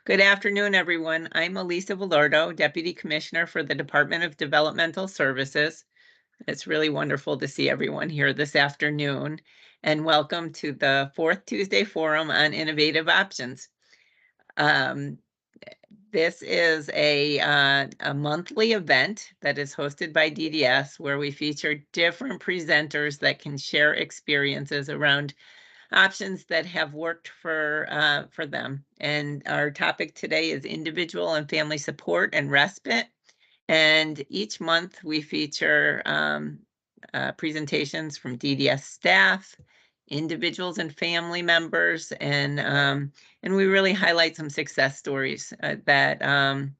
Good afternoon, everyone. I'm Elisa Velardo, Deputy Commissioner for the Department of Developmental Services. It's really wonderful to see everyone here this afternoon, and welcome to the Fourth Tuesday Forum on Innovative Options. This is a monthly event that is hosted by DDS, where we feature different presenters that can share experiences around options that have worked for them. And our topic today is individual and family support and respite. And each month we feature presentations from DDS staff, individuals and family members, and we really highlight some success stories that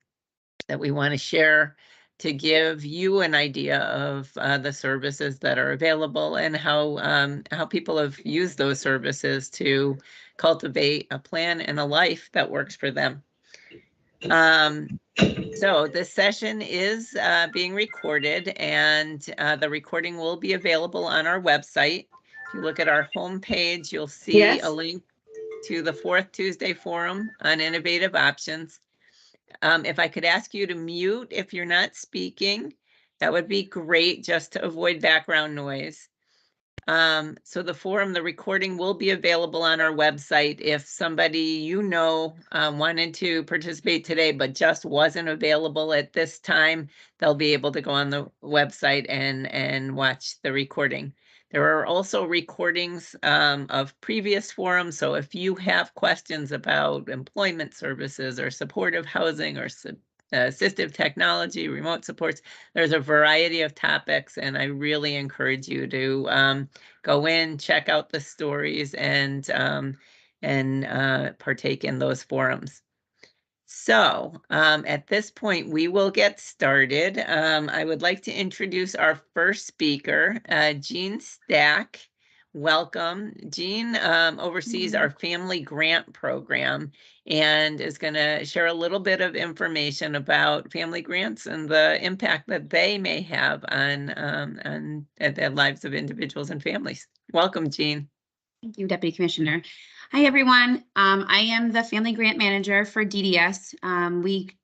we want to share to give you an idea of the services that are available and how people have used those services to cultivate a plan and a life that works for them. So this session is being recorded, and the recording will be available on our website. If you look at our homepage, you'll see a link to the Fourth Tuesday Forum on Innovative Options. If I could ask you to mute if you're not speaking, that would be great, just to avoid background noise. So the forum, the recording will be available on our website. If somebody wanted to participate today but just wasn't available at this time, they'll be able to go on the website and watch the recording. There are also recordings of previous forums, so if you have questions about employment services or supportive housing or assistive technology, remote supports, there's a variety of topics, and I really encourage you to go in, check out the stories, and partake in those forums. So at this point, we will get started. I would like to introduce our first speaker, Jean Stack. Welcome. Jean oversees our family grant program and is going to share a little bit of information about family grants and the impact that they may have on the lives of individuals and families. Welcome, Jean. Thank you, Deputy Commissioner. Hi, everyone. I am the Family Grant Manager for DDS.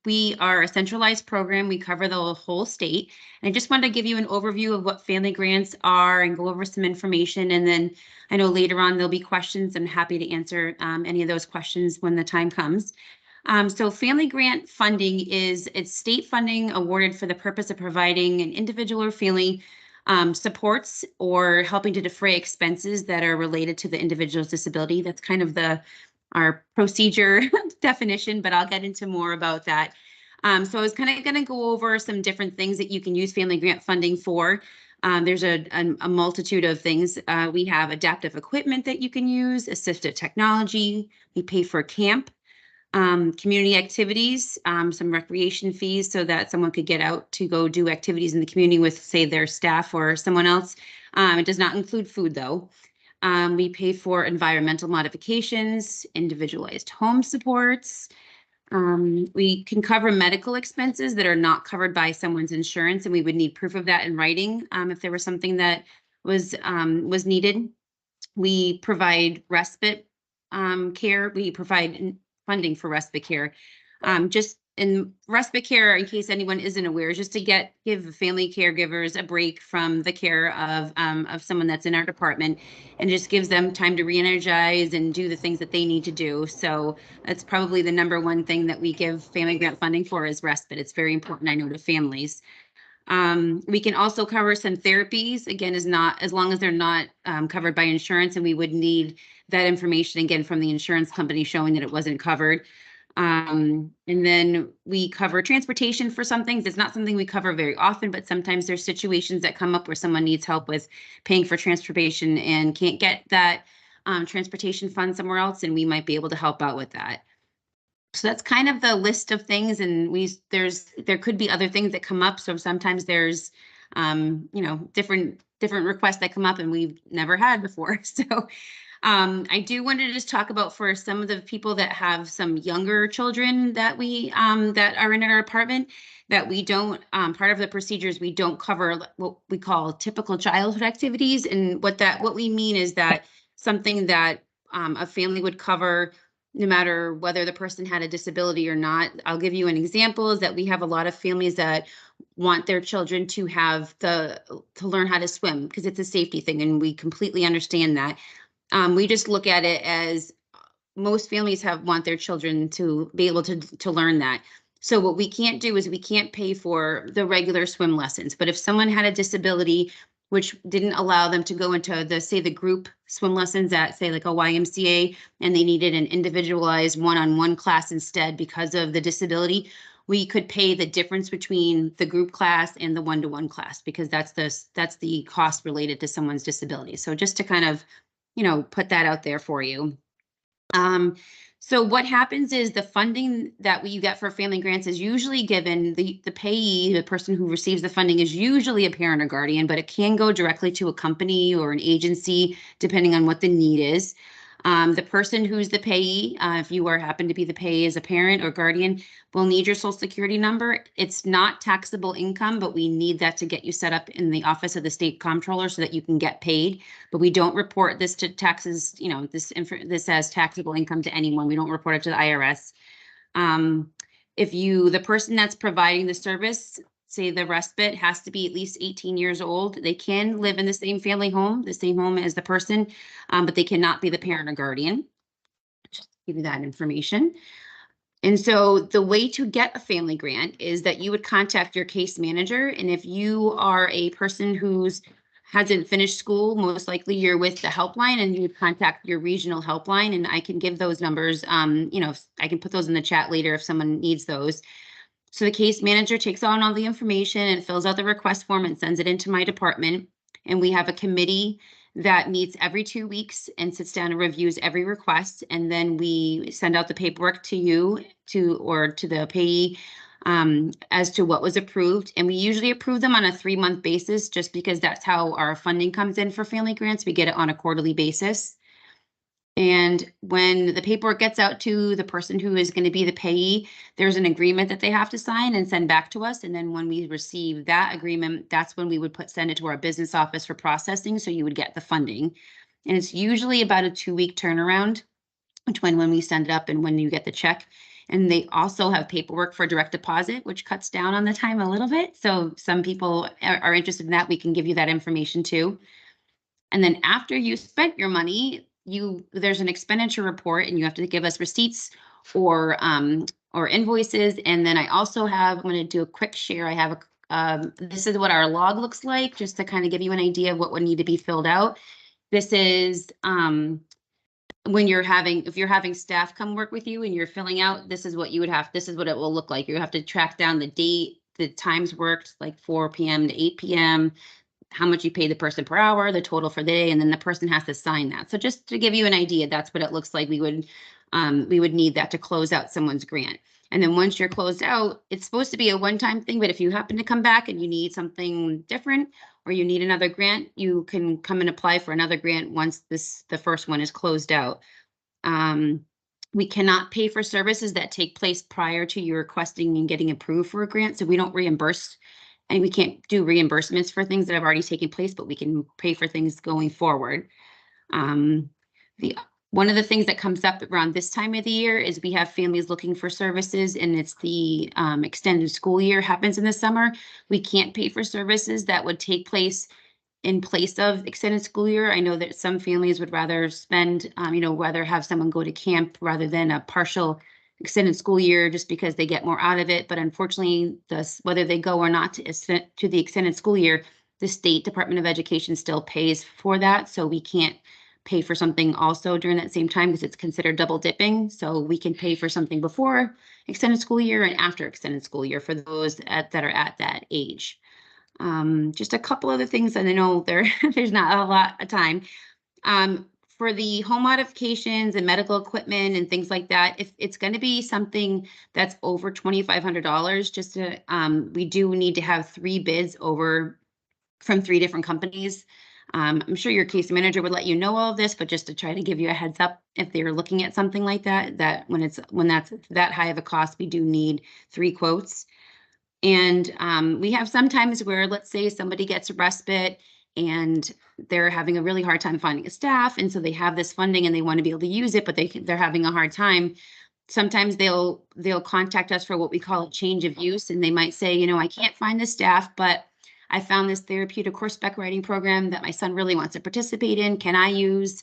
We are a centralized program. We cover the whole state. And I just wanted to give you an overview of what family grants are and go over some information. And then I know later on there'll be questions. I'm happy to answer any of those questions when the time comes. So family grant funding it's state funding awarded for the purpose of providing an individual or family supports or helping to defray expenses that are related to the individual's disability. That's kind of our procedure definition, but I'll get into more about that. So I was kind of going to go over some different things that you can use family grant funding for. There's a multitude of things. We have adaptive equipment that you can use, assistive technology. We pay for camp. Community activities, some recreation fees so that someone could get out to go do activities in the community with, say, their staff or someone else. It does not include food, though. We pay for environmental modifications, individualized home supports. We can cover medical expenses that are not covered by someone's insurance, and we would need proof of that in writing if there was something that was needed. We provide respite care. We provide funding for respite care. Just in respite care, in case anyone isn't aware, just to give family caregivers a break from the care of someone that's in our department, and just gives them time to re-energize and do the things that they need to do. So that's probably the number one thing that we give family grant funding for is respite. It's very important, I know, to families. We can also cover some therapies, again, as long as they're not covered by insurance, and we would need that information again from the insurance company showing that it wasn't covered. And then we cover transportation for some things. It's not something we cover very often, but sometimes there's situations that come up where someone needs help with paying for transportation and can't get that transportation fund somewhere else, and we might be able to help out with that. So that's kind of the list of things, and there could be other things that come up. So sometimes there's different requests that come up and we've never had before. So I do want to just talk about for some of the people that have some younger children that that are in our apartment, that we don't, part of the procedures, we don't cover what we call typical childhood activities. And what we mean is that something that a family would cover no matter whether the person had a disability or not. I'll give you an example is that we have a lot of families that want their children to learn how to swim because it's a safety thing, and we completely understand that. We just look at it as most families want their children to be able to learn that. So what we can't do is we can't pay for the regular swim lessons. But if someone had a disability which didn't allow them to go into the group swim lessons at, say, like a YMCA, and they needed an individualized one-on-one class instead because of the disability, we could pay the difference between the group class and the one-to-one class because that's the cost related to someone's disability. So just to kind of, put that out there for you. So what happens is the funding that you get for family grants is usually given, the payee, the person who receives the funding is usually a parent or guardian, but it can go directly to a company or an agency, depending on what the need is. The person who's the payee, if you happen to be the payee as a parent or guardian, will need your social security number. It's not taxable income, but we need that to get you set up in the office of the state comptroller so that you can get paid. But we don't report this to taxes, this as taxable income to anyone. We don't report it to the IRS. The person that's providing the service, say the respite, has to be at least 18 years old. They can live in the same family home, the same home as the person, but they cannot be the parent or guardian. Just give you that information. And so the way to get a family grant is that you would contact your case manager. And if you are a person who's hasn't finished school, most likely you're with the helpline, and you would contact your regional helpline. And I can give those numbers. I can put those in the chat later if someone needs those. So the case manager takes on all the information and fills out the request form and sends it into my department. And we have a committee that meets every 2 weeks and sits down and reviews every request. And then we send out the paperwork to you or to the payee as to what was approved. And we usually approve them on a 3-month basis, just because that's how our funding comes in for family grants. We get it on a quarterly basis. And when the paperwork gets out to the person who is going to be the payee, there's an agreement that they have to sign and send back to us. And then when we receive that agreement, that's when we would send it to our business office for processing. So you would get the funding. And it's usually about a 2-week turnaround between when we send it up and when you get the check. And they also have paperwork for direct deposit, which cuts down on the time a little bit. So some people are interested in that. We can give you that information too. And then after you spent your money, there's an expenditure report, and you have to give us receipts or invoices. And then I also I'm going to do a quick share. I have this is what our log looks like, just to kind of give you an idea of what would need to be filled out. This is if you're having staff come work with you and you're filling out, this is what it will look like. You have to track down the date, the times worked, like 4 p.m. to 8 p.m., how much you pay the person per hour, the total for the day, and then the person has to sign that. So just to give you an idea, that's what it looks like. We would need that to close out someone's grant. And then once you're closed out, it's supposed to be a one-time thing, but if you happen to come back and you need something different or you need another grant, you can come and apply for another grant once the first one is closed out. We cannot pay for services that take place prior to you requesting and getting approved for a grant, so we don't reimburse. And we can't do reimbursements for things that have already taken place, but we can pay for things going forward. One of the things that comes up around this time of the year is we have families looking for services, and it's the extended school year happens in the summer. We can't pay for services that would take place in place of extended school year. I know that some families would rather rather have someone go to camp rather than a partial extended school year, just because they get more out of it. But unfortunately, whether they go or not to the extended school year, the State Department of Education still pays for that. So we can't pay for something also during that same time because it's considered double dipping. So we can pay for something before extended school year and after extended school year for those that are at that age. Just a couple other things, and I know there's not a lot of time. For the home modifications and medical equipment and things like that, if it's going to be something that's over $2,500, we do need to have 3 bids over from 3 different companies. I'm sure your case manager would let you know all of this, but just to try to give you a heads up, if they're looking at something like that when that's that high of a cost, we do need 3 quotes. And we have sometimes where, let's say somebody gets a respite and they're having a really hard time finding a staff. And so they have this funding and they want to be able to use it, but they're having a hard time. Sometimes they'll contact us for what we call a change of use. And they might say, you know, I can't find the staff, but I found this therapeutic horseback riding program that my son really wants to participate in. Can I use,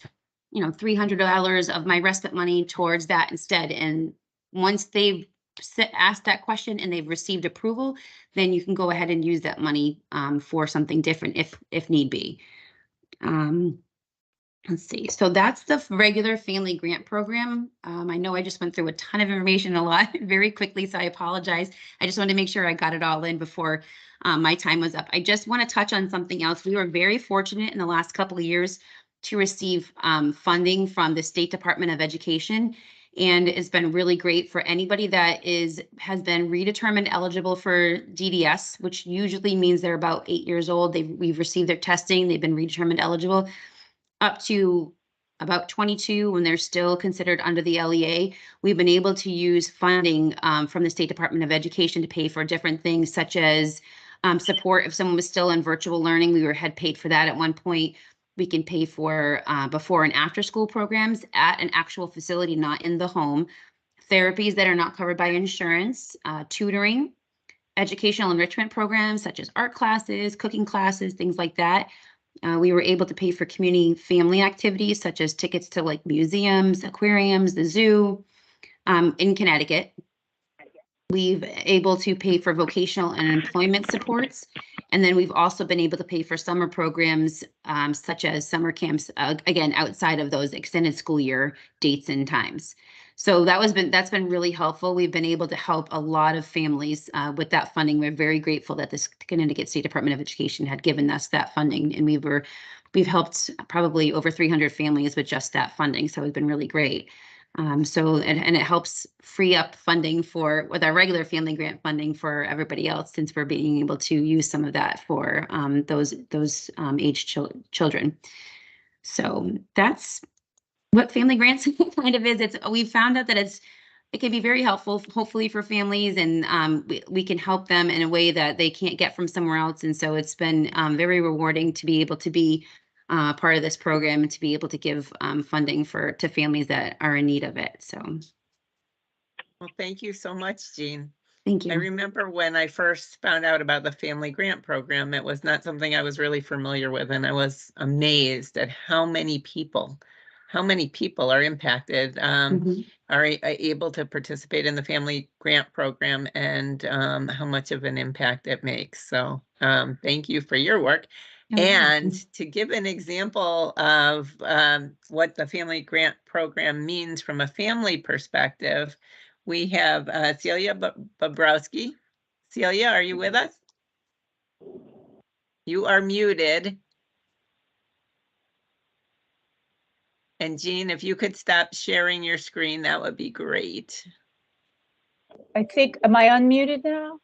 you know, $300 of my respite money towards that instead? And once they've asked that question and they've received approval, then you can go ahead and use that money for something different if need be. Let's see. So that's the regular family grant program. I know I just went through a ton of information a lot very quickly, so I apologize. I just wanted to make sure I got it all in before my time was up. I just want to touch on something else. We were very fortunate in the last couple of years to receive funding from the State Department of Education. And it's been really great for anybody that has been redetermined eligible for DDS, which usually means they're about 8 years old. We've received their testing, they've been redetermined eligible, up to about 22 when they're still considered under the LEA. We've been able to use funding from the State Department of Education to pay for different things, such as support if someone was still in virtual learning. We had paid for that at one point. We can pay for before and after school programs at an actual facility, not in the home, therapies that are not covered by insurance, tutoring, educational enrichment programs such as art classes, cooking classes, things like that. We were able to pay for community family activities such as tickets to like museums, aquariums, the zoo in Connecticut. We've able to pay for vocational and employment supports. And then we've also been able to pay for summer programs such as summer camps, again, outside of those extended school year dates and times. So that's been really helpful. We've been able to help a lot of families with that funding. We're very grateful that the Connecticut State Department of Education had given us that funding, and we've helped probably over 300 families with just that funding. So it's been really great. And it helps free up funding with our regular family grant funding for everybody else, since we're being able to use some of that for those aged children. So that's what family grants kind of is. We've found out that it can be very helpful, hopefully, for families, and we can help them in a way that they can't get from somewhere else. And so it's been very rewarding to be able to be part of this program and to be able to give funding to families that are in need of it. So. Well, thank you so much, Jean. Thank you. I remember when I first found out about the family grant program, it was not something I was really familiar with, and I was amazed at how many people are impacted, are able to participate in the family grant program, and how much of an impact it makes. So thank you for your work. And to give an example of what the family grant program means from a family perspective, we have Celia Bobrowski. Celia, are you with us? You are muted. And Jean, if you could stop sharing your screen, that would be great. I think, am I unmuted now?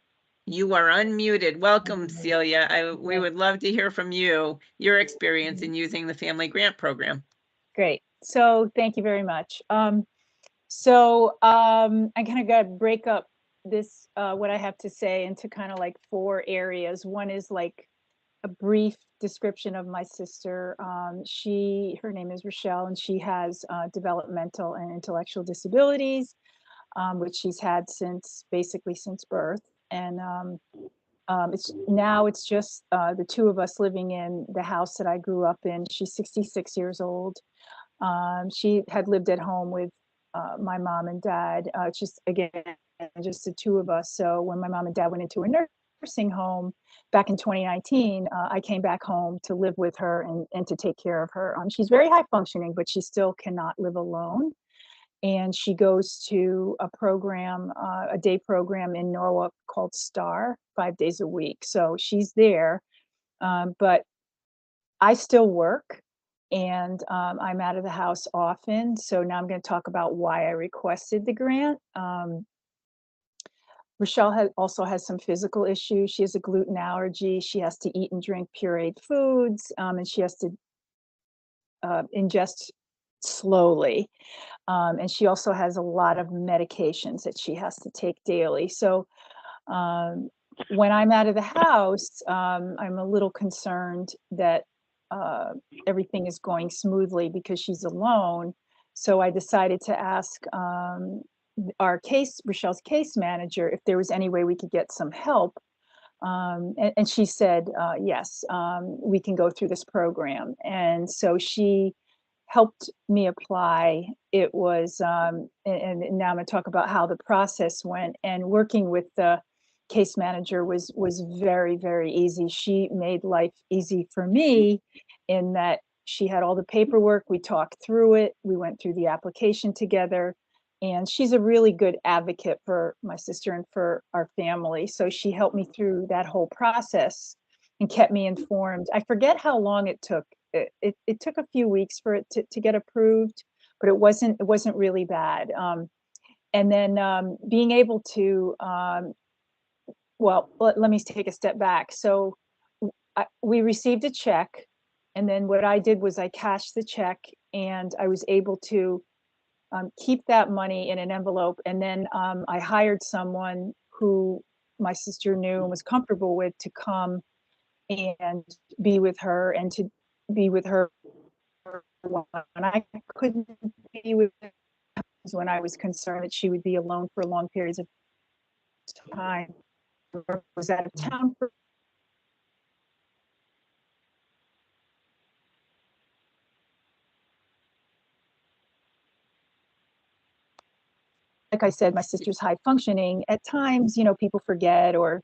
You are unmuted. Welcome, Celia. We would love to hear from you, your experience in using the family grant program. Great. So thank you very much. I'm kind of got to break up this, what I have to say, into kind of like 4 areas. One is like a brief description of my sister. Her name is Rochelle, and she has developmental and intellectual disabilities, which she's had basically since birth. And it's just the 2 of us living in the house that I grew up in. She's 66 years old. She had lived at home with my mom and dad, just the 2 of us. So when my mom and dad went into a nursing home back in 2019, I came back home to live with her and to take care of her. She's very high functioning, but she still cannot live alone. And she goes to a program, a day program in Norwalk called STAR, 5 days a week. So she's there, but I still work, and I'm out of the house often. So now I'm going to talk about why I requested the grant. Rochelle also has some physical issues. She has a gluten allergy. She has to eat and drink pureed foods, and she has to ingest slowly. And she also has a lot of medications that she has to take daily. So when I'm out of the house, I'm a little concerned that everything is going smoothly because she's alone. So I decided to ask Rochelle's case manager, if there was any way we could get some help. And she said, yes, we can go through this program. And so she helped me apply. It was, and now I'm going to talk about how the process went. And working with the case manager was very, very easy. She made life easy for me in that she had all the paperwork. We talked through it. We went through the application together. And she's a really good advocate for my sister and for our family. So she helped me through that whole process and kept me informed. I forget how long it took. It took a few weeks for it to get approved, but it wasn't really bad. And then being able to, well, let me take a step back. So we received a check, and then what I did was I cashed the check, and I was able to keep that money in an envelope. And then I hired someone who my sister knew and was comfortable with to come and be with her, and to be with her when I couldn't be with her, when I was concerned that she would be alone for long periods of time, or was out of town for like I said, my sister's high functioning. At times, people forget, or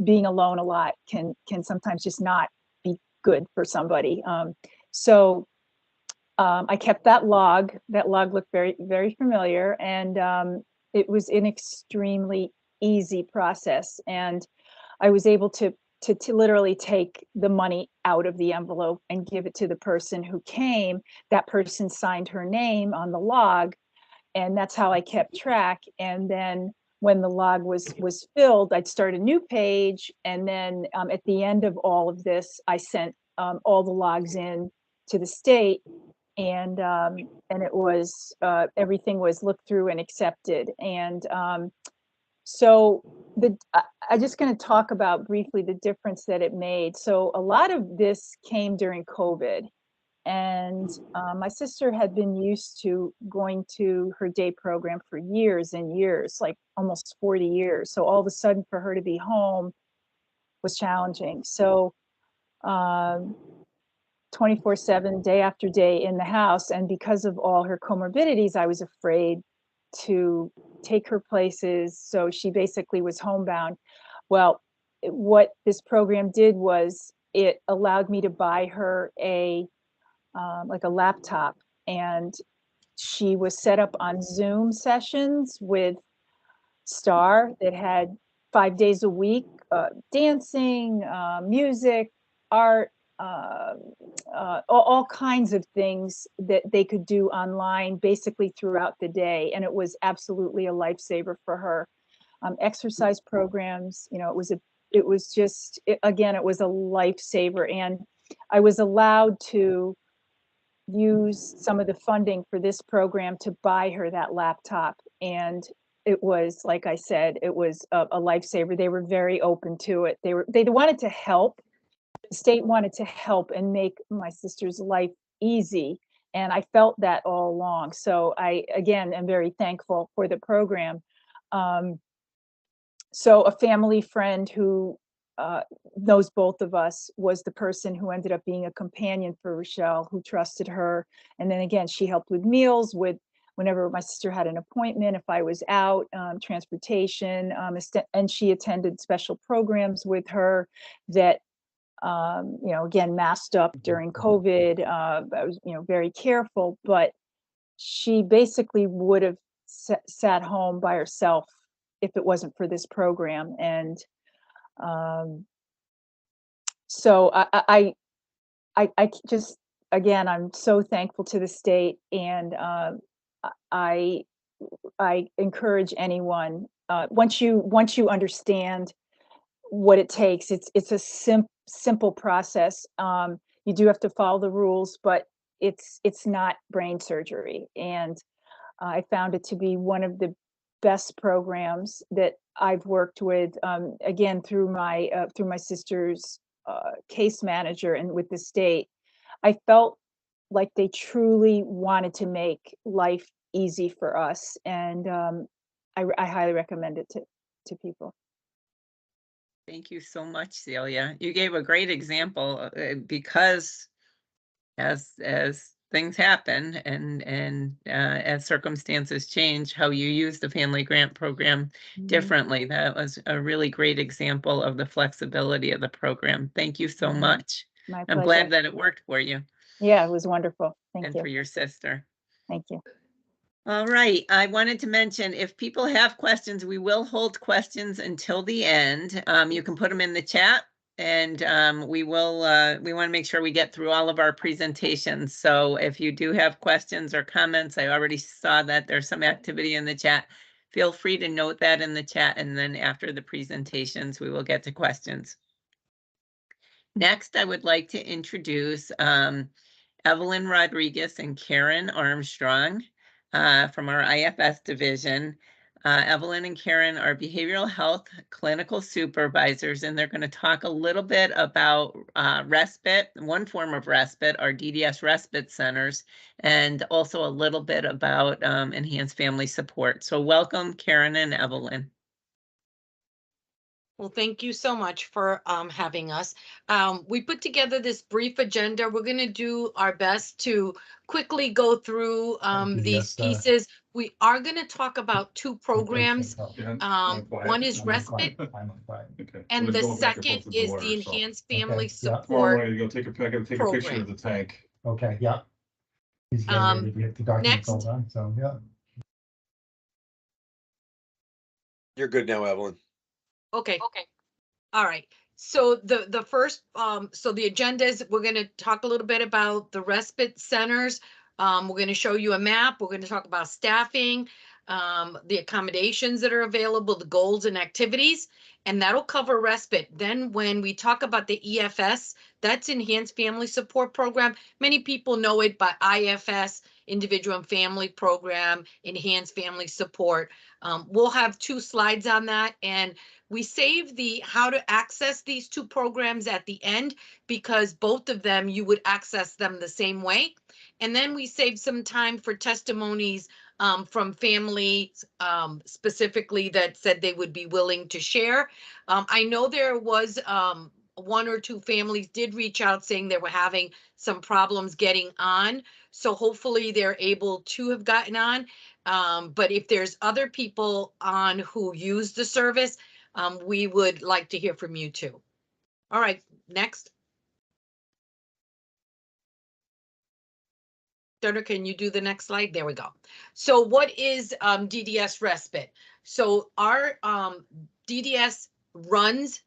being alone a lot can sometimes just not be good for somebody. So I kept that log. That log looked very, very familiar, and it was an extremely easy process. And I was able to literally take the money out of the envelope and give it to the person who came. That person signed her name on the log, and that's how I kept track. And then when the log was filled, I'd start a new page, and then at the end of all of this, I sent all the logs in to the state, and it was everything was looked through and accepted. And so I'm just going to talk about briefly the difference that it made. So a lot of this came during COVID. And my sister had been used to going to her day program for years and years, like almost 40 years. So all of a sudden for her to be home was challenging. So 24/7, day after day in the house. And because of all her comorbidities, I was afraid to take her places. So she basically was homebound. Well, what this program did was it allowed me to buy her like a laptop, and she was set up on Zoom sessions with Star that had 5 days a week, dancing, music, art, all kinds of things that they could do online basically throughout the day. And it was absolutely a lifesaver for her. Exercise programs, it was again, it was a lifesaver. And I was allowed to use some of the funding for this program to buy her that laptop. And it was, like I said, it was a lifesaver. They were very open to it. They wanted to help. The state wanted to help and make my sister's life easy. And I felt that all along. So I, again, am very thankful for the program. So a family friend who knows both of us was the person who ended up being a companion for Rochelle, who trusted her. And then again, she helped with meals, with whenever my sister had an appointment, if I was out, transportation, and she attended special programs with her that, again, masked up during COVID. I was, very careful, but she basically would have sat home by herself if it wasn't for this program. And so I just, again, I'm so thankful to the state, and I encourage anyone, once you understand what it takes, it's a simple process. You do have to follow the rules, but it's not brain surgery. And I found it to be one of the best programs that I've worked with, again, through my sister's case manager and with the state, I felt like they truly wanted to make life easy for us, and I highly recommend it to people. Thank you so much, Celia. You gave a great example because as things happen and as circumstances change, how you use the family grant program differently. That was a really great example of the flexibility of the program. Thank you so much. My I'm pleasure. glad that it worked for you Yeah, it was wonderful. Thank and you. for your sister. Thank you. All right, I wanted to mention, if people have questions, we will hold questions until the end. You can put them in the chat, and we want to make sure we get through all of our presentations. So if you do have questions or comments, I already saw that there's some activity in the chat. Feel free to note that in the chat, and then after the presentations, we will get to questions. Next, I would like to introduce Evelyn Rodriguez and Karen Armstrong from our IFS division. Evelyn and Karen are behavioral health clinical supervisors, and they're going to talk a little bit about respite, one form of respite, our DDS Respite Centers, and also a little bit about enhanced family support. So welcome, Karen and Evelyn. Well, thank you so much for having us. We put together this brief agenda. We're going to do our best to quickly go through these pieces. We are going to talk about two programs. One is respite, and the second is the enhanced family support. Go take a picture of the tank. Okay, yeah. He's getting ready to get the documents all done, so yeah. You're good now, Evelyn. Okay. All right. So the first, so the agenda is we're going to talk a little bit about the respite centers. We're going to show you a map. We're going to talk about staffing, the accommodations that are available, the goals and activities, and that'll cover respite. Then when we talk about the EFS, that's Enhanced Family Support Program. Many people know it by IFS, Individual and Family Program, Enhanced Family Support. We'll have 2 slides on that, and we save the how to access these 2 programs at the end because both of them, you would access them the same way. And then we save some time for testimonies from families specifically that said they would be willing to share. I know there was 1 or 2 families did reach out saying they were having some problems getting on. So hopefully they're able to have gotten on. But if there's other people on who use the service, we would like to hear from you too. All right, next. Donna, can you do the next slide? There we go. So what is DDS Respite? So our DDS runs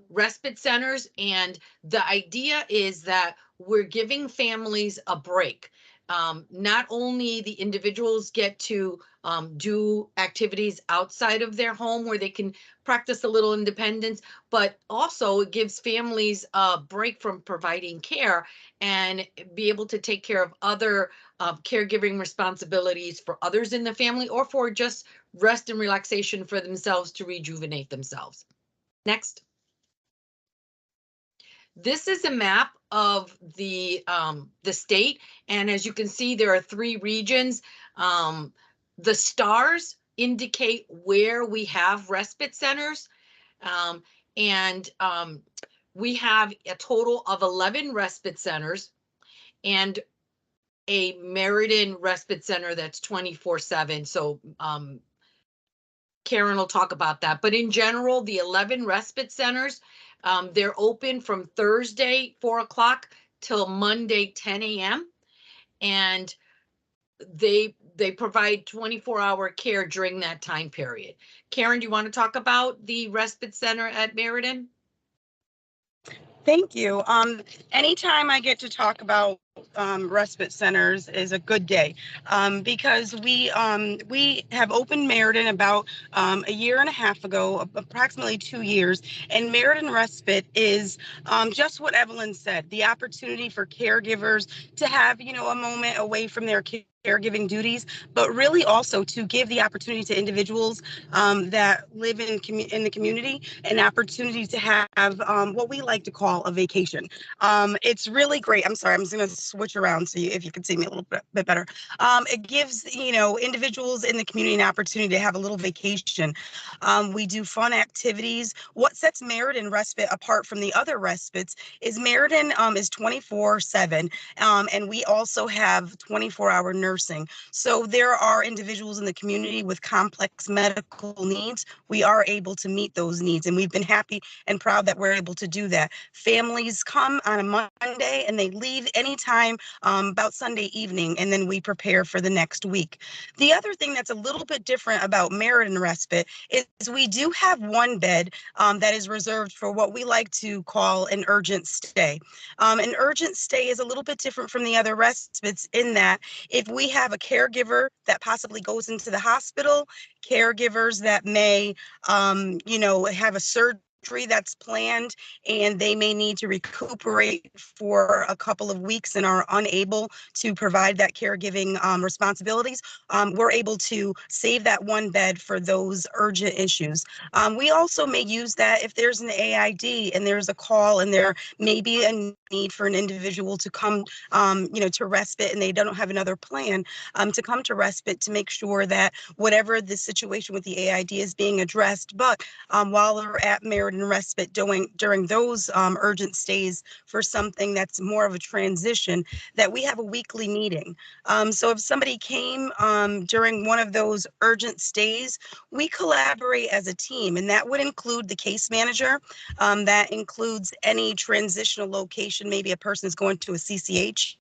respite centers, and the idea is that we're giving families a break. Not only the individuals get to do activities outside of their home where they can practice a little independence, but also it gives families a break from providing care and be able to take care of other caregiving responsibilities for others in the family or for just rest and relaxation for themselves to rejuvenate themselves. Next. This is a map of the state, and as you can see, there are 3 regions. The stars indicate where we have respite centers, and we have a total of 11 respite centers and a Meriden Respite Center that's 24/7. So Karen will talk about that. But in general, the 11 respite centers, they're open from Thursday, 4 o'clock till Monday, 10 a.m. And they provide 24-hour care during that time period. Karen, do you want to talk about the respite center at Meriden? Thank you. Anytime I get to talk about respite centers is a good day because we have opened Meriden about a year and a half ago, approximately 2 years, and Meriden Respite is just what Evelyn said, the opportunity for caregivers to have, you know, a moment away from their caregiving duties, but really also to give the opportunity to individuals that live in the community an opportunity to have what we like to call a vacation. It's really great. I'm sorry, I'm just going to switch around so if you can see me a little bit better. It gives, you know, individuals in the community an opportunity to have a little vacation. We do fun activities. What sets Meriden Respite apart from the other respites is Meriden is 24/7, and we also have 24-hour nursing. So there are individuals in the community with complex medical needs. We are able to meet those needs, and we've been happy and proud that we're able to do that. Families come on a Monday and they leave anytime about Sunday evening, and then we prepare for the next week. The other thing that's a little bit different about Meriden Respite is we do have one bed that is reserved for what we like to call an urgent stay. An urgent stay is a little bit different from the other respites in that if we have a caregiver that possibly goes into the hospital, caregivers that may, you know, have a surgery that's planned and they may need to recuperate for a couple of weeks and are unable to provide that caregiving responsibilities, we're able to save that one bed for those urgent issues. We also may use that if there's an AID and there's a call and there may be a need for an individual to come, you know, to respite and they don't have another plan to come to respite to make sure that whatever the situation with the AID is being addressed. But while they're at Meriden Respite during those urgent stays for something that's more of a transition, that we have a weekly meeting. So if somebody came during one of those urgent stays, we collaborate as a team, and that would include the case manager. That includes any transitional location. Maybe a person is going to a CCH.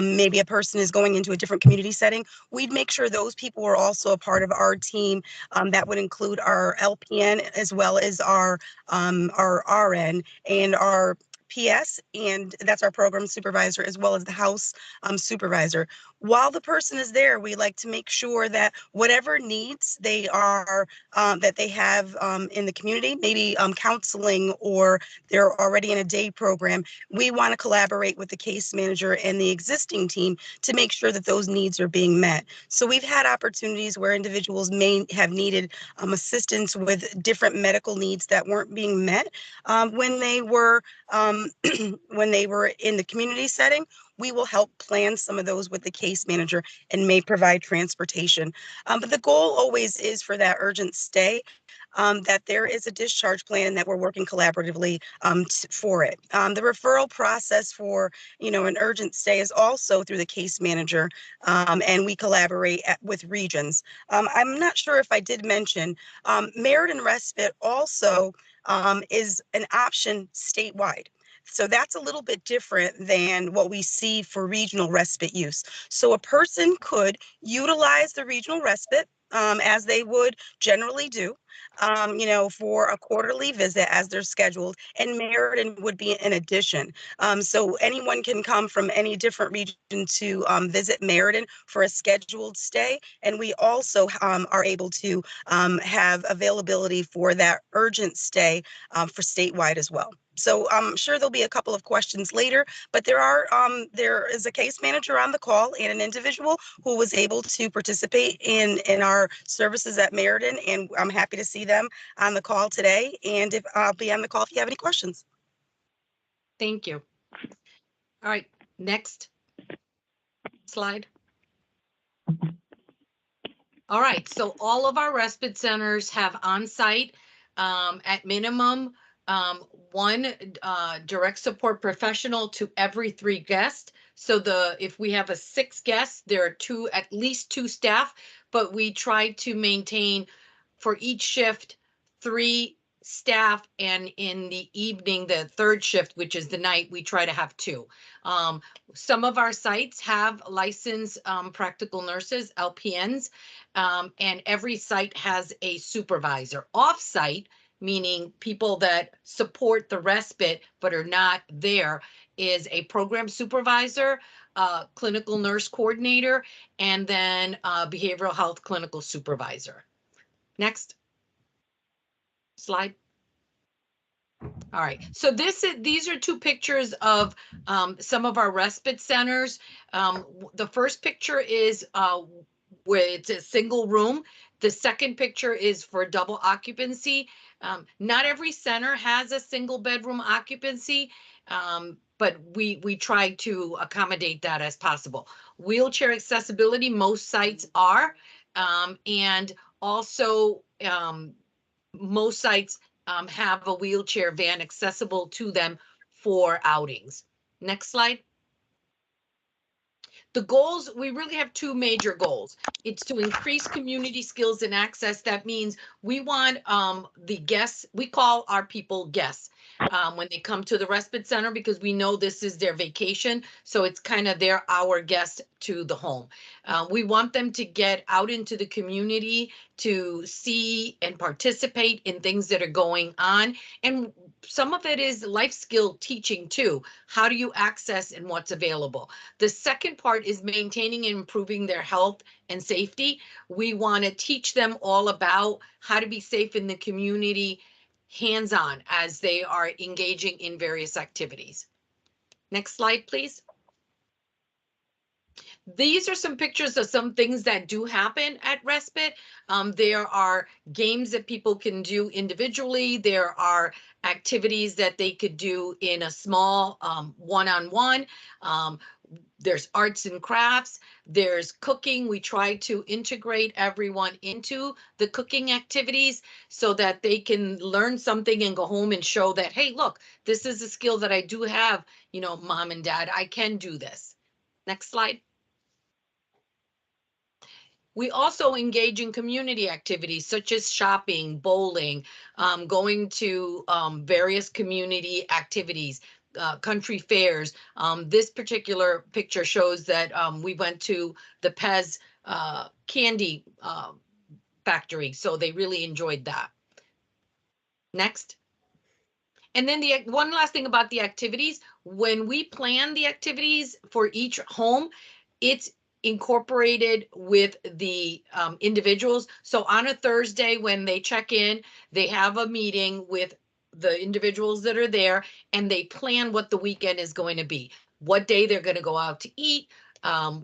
Maybe a person is going into a different community setting. We'd make sure those people were also a part of our team. That would include our LPN as well as our RN and our PS, and that's our program supervisor, as well as the house supervisor. While the person is there, we like to make sure that whatever needs they are, that they have in the community, maybe counseling or they're already in a day program, we want to collaborate with the case manager and the existing team to make sure that those needs are being met. So we've had opportunities where individuals may have needed assistance with different medical needs that weren't being met when they were when they were in the community setting. We will help plan some of those with the case manager and may provide transportation. But the goal always is for that urgent stay, that there is a discharge plan and that we're working collaboratively for it. The referral process for, you know, an urgent stay is also through the case manager, and we collaborate with regions. I'm not sure if I did mention, Meriden Respite also is an option statewide. So that's a little bit different than what we see for regional respite use. So a person could utilize the regional respite as they would generally do, you know, for a quarterly visit as they're scheduled, and Meriden would be an addition. So anyone can come from any different region to visit Meriden for a scheduled stay, and we also are able to have availability for that urgent stay for statewide as well. So I'm sure there'll be a couple of questions later, but there is a case manager on the call and an individual who was able to participate in our services at Meriden, and I'm happy to see them on the call today. And if I'll be on the call if you have any questions. Thank you. All right, next slide. All right, so all of our respite centers have on-site at minimum one direct support professional to every 3 guests. So if we have a 6 guests, there are at least 2 staff, but we try to maintain for each shift 3 staff, and in the evening, the 3rd shift, which is the night, we try to have 2. Some of our sites have licensed practical nurses, LPNs, and every site has a supervisor. Off-site, meaning people that support the respite but are not there, is a program supervisor, clinical nurse coordinator, and then behavioral health clinical supervisor. Next slide. All right, so these are two pictures of some of our respite centers. The first picture is where it's a single room. The second picture is for double occupancy. Not every center has a single bedroom occupancy, but we try to accommodate that as possible. Wheelchair accessibility, most sites are, and also most sites have a wheelchair van accessible to them for outings. Next slide. The goals, we really have two major goals. It's to increase community skills and access. That means we want the guests, we call our people guests when they come to the respite center, because we know this is their vacation. So it's kind of our guest to the home. We want them to get out into the community to see and participate in things that are going on. And some of it is life skill teaching too. How do you access and what's available? The second part is maintaining and improving their health and safety. We want to teach them all about how to be safe in the community, hands-on, as they are engaging in various activities. Next slide, please. These are some pictures of some things that do happen at respite. There are games that people can do individually. There are activities that they could do in a small one-on-one. There's arts and crafts. There's cooking. We try to integrate everyone into the cooking activities so that they can learn something and go home and show that, hey, look, this is a skill that I do have, you know, mom and dad, I can do this. Next slide. We also engage in community activities such as shopping, bowling, going to various community activities, country fairs. This particular picture shows that we went to the Pez candy factory, so they really enjoyed that. Next. And then the one last thing about the activities, when we plan the activities for each home, it's incorporated with the individuals. So on a Thursday when they check in, they have a meeting with the individuals that are there, and they plan what the weekend is going to be, what day they're going to go out to eat,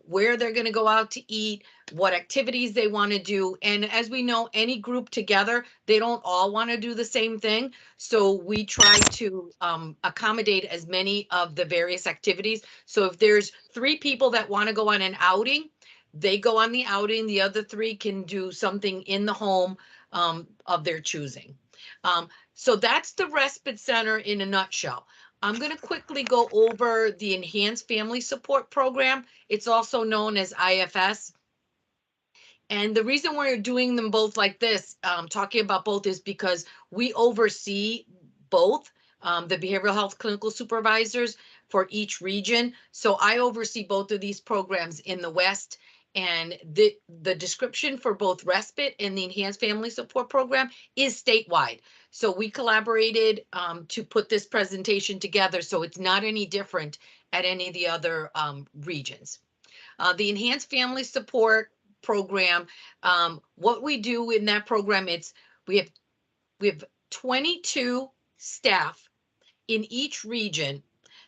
where they're going to go out to eat, what activities they want to do. And as we know, any group together, they don't all want to do the same thing. So we try to accommodate as many of the various activities. So if there's 3 people that want to go on an outing, they go on the outing. The other 3 can do something in the home of their choosing. So that's the respite center in a nutshell. I'm going to quickly go over the Enhanced Family Support Program. It's also known as IFS. And the reason we're doing them both like this, talking about both, is because we oversee both the behavioral health clinical supervisors for each region. So I oversee both of these programs in the West. And the description for both respite and the Enhanced Family Support Program is statewide. So we collaborated to put this presentation together, so it's not any different at any of the other regions. The Enhanced Family Support Program, what we do in that program, we have 22 staff in each region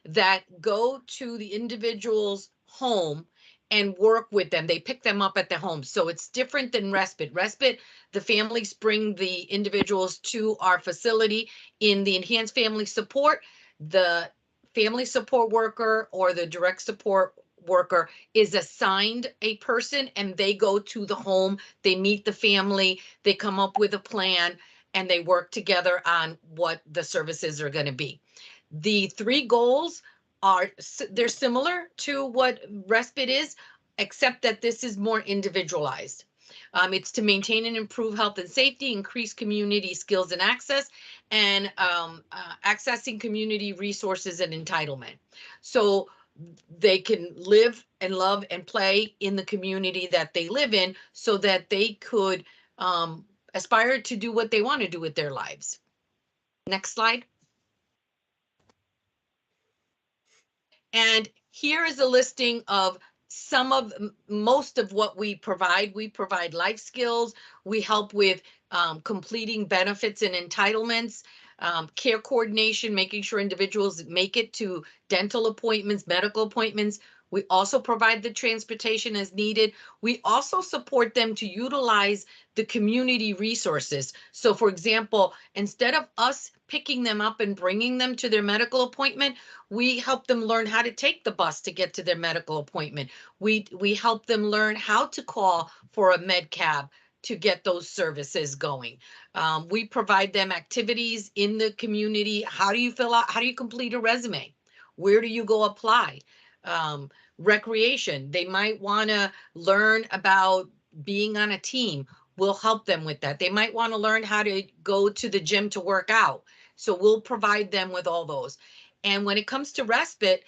that go to the individual's home and work with them. They pick them up at the home. So it's different than respite. Respite, the families bring the individuals to our facility. In the Enhanced Family Support, the family support worker or the direct support worker is assigned a person, and they go to the home, they meet the family, they come up with a plan, and they work together on what the services are going to be. The 3 goals they're similar to what respite is, except that this is more individualized. It's to maintain and improve health and safety, increase community skills and access, and accessing community resources and entitlement. So they can live and love and play in the community that they live in, so that they could aspire to do what they want to do with their lives. Next slide. And here is a listing of most of what we provide. We provide life skills. We help with completing benefits and entitlements, care coordination, making sure individuals make it to dental appointments, medical appointments. We also provide the transportation as needed. We also support them to utilize the community resources. So for example, instead of us picking them up and bringing them to their medical appointment, we help them learn how to take the bus to get to their medical appointment. We help them learn how to call for a med cab to get those services going. We provide them activities in the community. How do you complete a resume? Where do you go apply? Recreation, they might want to learn about being on a team. We'll help them with that. They might want to learn how to go to the gym to work out. So we'll provide them with all those. And when it comes to respite,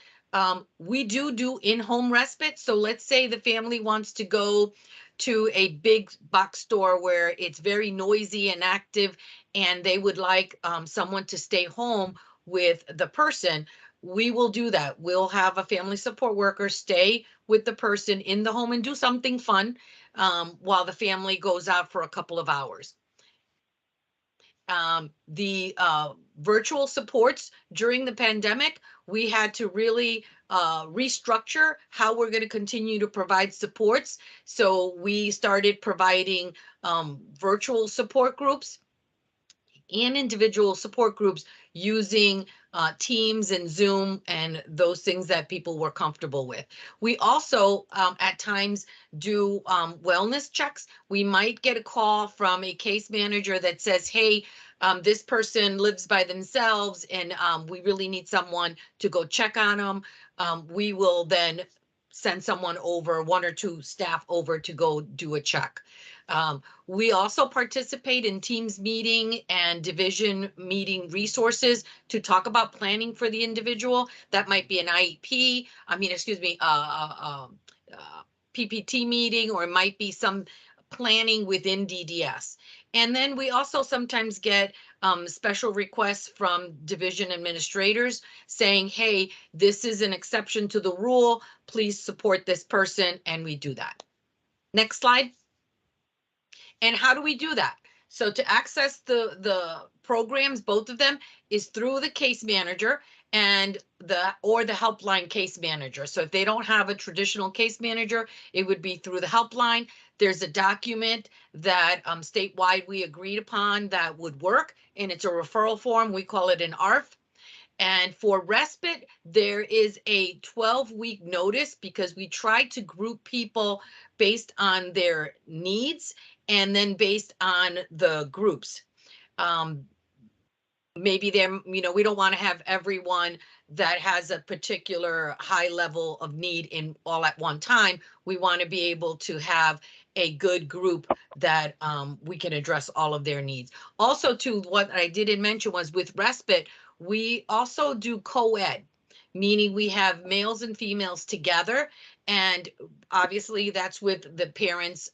we do in-home respite. So let's say the family wants to go to a big box store where it's very noisy and active, and they would like someone to stay home with the person. We will do that. We'll have a family support worker stay with the person in the home and do something fun while the family goes out for a couple of hours. The virtual supports during the pandemic, we had to really restructure how we're going to continue to provide supports. So we started providing virtual support groups and individual support groups using Teams and Zoom and those things that people were comfortable with. We also at times do wellness checks. We might get a call from a case manager that says, hey, this person lives by themselves and we really need someone to go check on them. We will then send someone over, one or two staff over to go do a check. We also participate in Teams meeting and division meeting resources to talk about planning for the individual. That might be an IEP, PPT meeting, or it might be some planning within DDS. And then we also sometimes get special requests from division administrators saying, hey, this is an exception to the rule, please support this person, and we do that. Next slide. And how do we do that? So to access the programs, both of them, is through the case manager and the helpline case manager. So if they don't have a traditional case manager, it would be through the helpline. There's a document that statewide we agreed upon that would work, and it's a referral form. We call it an ARF. And for respite, there is a 12-week notice because we try to group people based on their needs and then based on the groups. Maybe they're, we don't want to have everyone that has a particular high level of need in all at one time. We want to be able to have a good group that we can address all of their needs. Also, too, what I didn't mention was with respite, we also do co-ed, meaning we have males and females together, and obviously that's with the parents'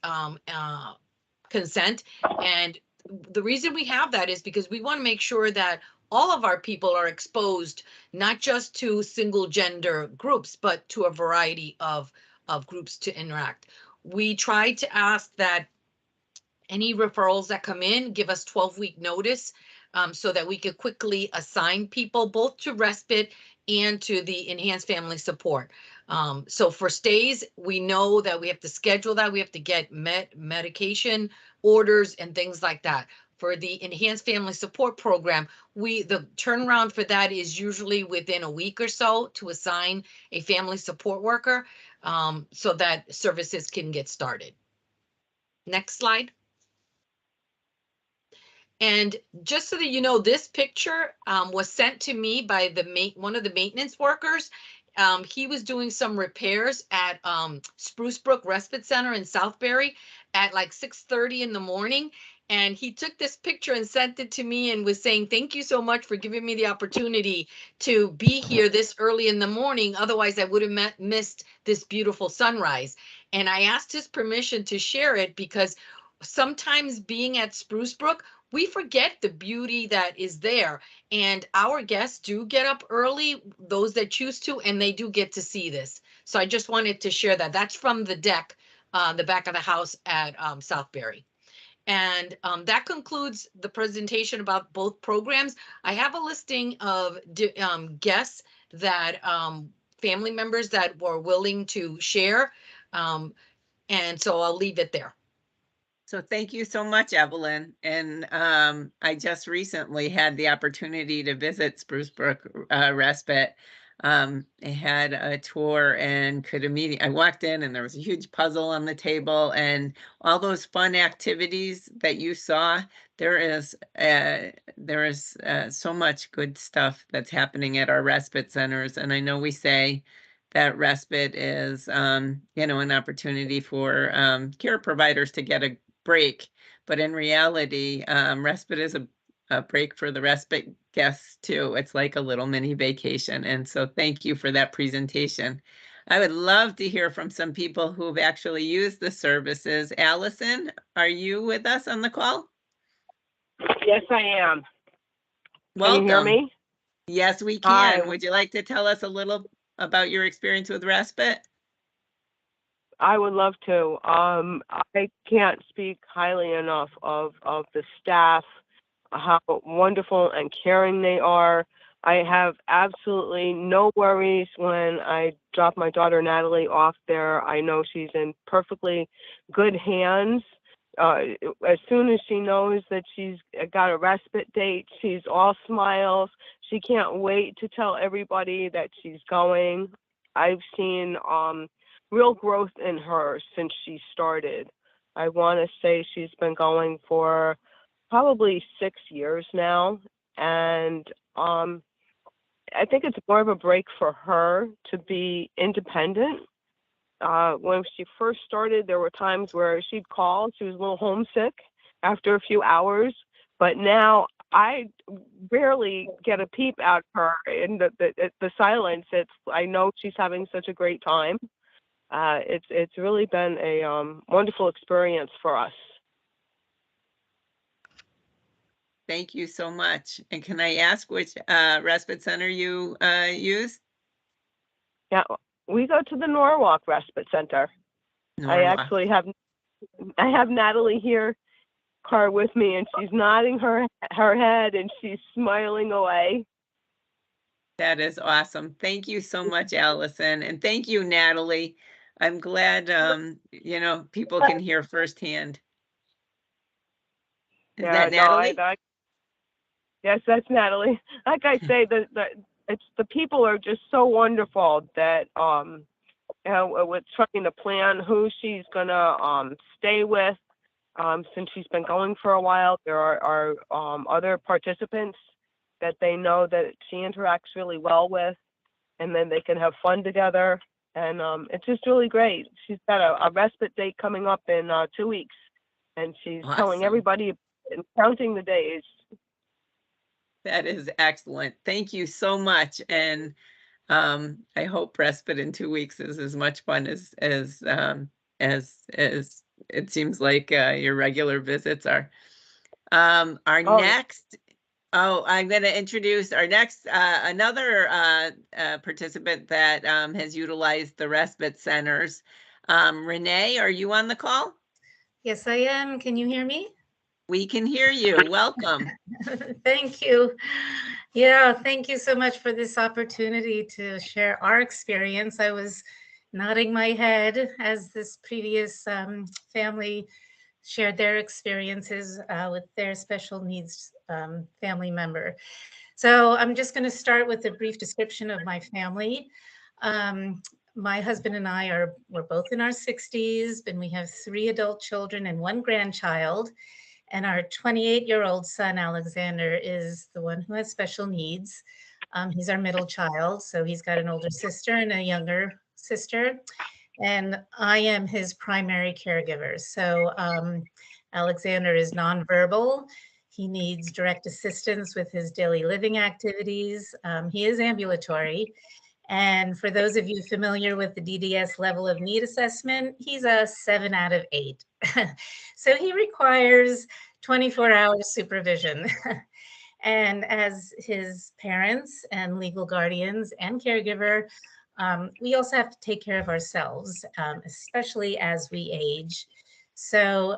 consent. And the reason we have that is because we want to make sure that all of our people are exposed, not just to single gender groups, but to a variety of groups to interact. We try to ask that any referrals that come in give us 12-week notice so that we could quickly assign people both to respite and to the enhanced family support. So for stays, we know that we have to schedule that. We have to get medication orders and things like that. For the enhanced family support program, the turnaround for that is usually within a week or so to assign a family support worker so that services can get started. Next slide. And just so that you know, this picture was sent to me by one of the maintenance workers. He was doing some repairs at Spruce Brook Respite Center in Southbury at like 6:30 in the morning. And he took this picture and sent it to me and was saying, thank you so much for giving me the opportunity to be here this early in the morning. Otherwise, I would have missed this beautiful sunrise. And I asked his permission to share it because sometimes being at Spruce Brook, we forget the beauty that is there. And our guests do get up early, those that choose to, and they do get to see this. So I just wanted to share that. That's from the deck, the back of the house at Southbury. And that concludes the presentation about both programs. I have a listing of guests that family members that were willing to share. And so I'll leave it there. So thank you so much, Evelyn. And I just recently had the opportunity to visit Spruce Brook Respite. I had a tour and could immediately, I walked in and there was a huge puzzle on the table and all those fun activities that you saw. There is so much good stuff that's happening at our respite centers. And I know we say that respite is, you know, an opportunity for care providers to get a break, but in reality, respite is a break for the respite guests too. It's like a little mini vacation. And so thank you for that presentation. I would love to hear from some people who've actually used the services. Allison, are you with us on the call? Yes, I am. Welcome. Can you hear me? Yes, we can. Hi. Would you like to tell us a little about your experience with respite? I would love to. I can't speak highly enough of the staff, how wonderful and caring they are. I have absolutely no worries when I drop my daughter Natalie off there. I know she's in perfectly good hands. As soon as she knows that she's got a respite date, she's all smiles. She can't wait to tell everybody that she's going. I've seen real growth in her since she started. I want to say she's been going for probably 6 years now. And I think it's more of a break for her to be independent. When she first started, there were times where she'd call. She was a little homesick after a few hours. But now I rarely get a peep out of her in the silence. I know she's having such a great time. It's really been a wonderful experience for us. Thank you so much. And can I ask which respite center you use? Yeah, we go to the Norwalk Respite Center. Norwalk. I actually have Natalie here, car with me, and she's nodding her head and she's smiling away. That is awesome. Thank you so much, Allison. And thank you, Natalie. I'm glad, you know, people can hear firsthand. Is that Natalie? Yes, that's Natalie. Like I say, the people are just so wonderful that with trying to plan who she's gonna stay with. Since she's been going for a while, there are other participants that they know that she interacts really well with, and then they can have fun together. And it's just really great. She's got a respite date coming up in 2 weeks, and she's telling everybody and counting the days. That is excellent. Thank you so much. And I hope respite in 2 weeks is as much fun as it seems like your regular visits are. Next. Oh, I'm going to introduce our next, another participant that has utilized the respite centers. Renee, are you on the call? Yes, I am. Can you hear me? We can hear you. Welcome. Thank you. Yeah, thank you so much for this opportunity to share our experience. I was nodding my head as this previous family shared their experiences with their special needs family member. So I'm just going to start with a brief description of my family. My husband and I we're both in our 60s, and we have 3 adult children and 1 grandchild. And our 28-year-old son, Alexander, is the one who has special needs. He's our middle child, so he's got an older sister and a younger sister. And I am his primary caregiver. So Alexander is nonverbal. He needs direct assistance with his daily living activities. He is ambulatory. And for those of you familiar with the DDS level of need assessment, he's a 7 out of 8. So he requires 24-hour supervision. And as his parents and legal guardians and caregiver, we also have to take care of ourselves, especially as we age. So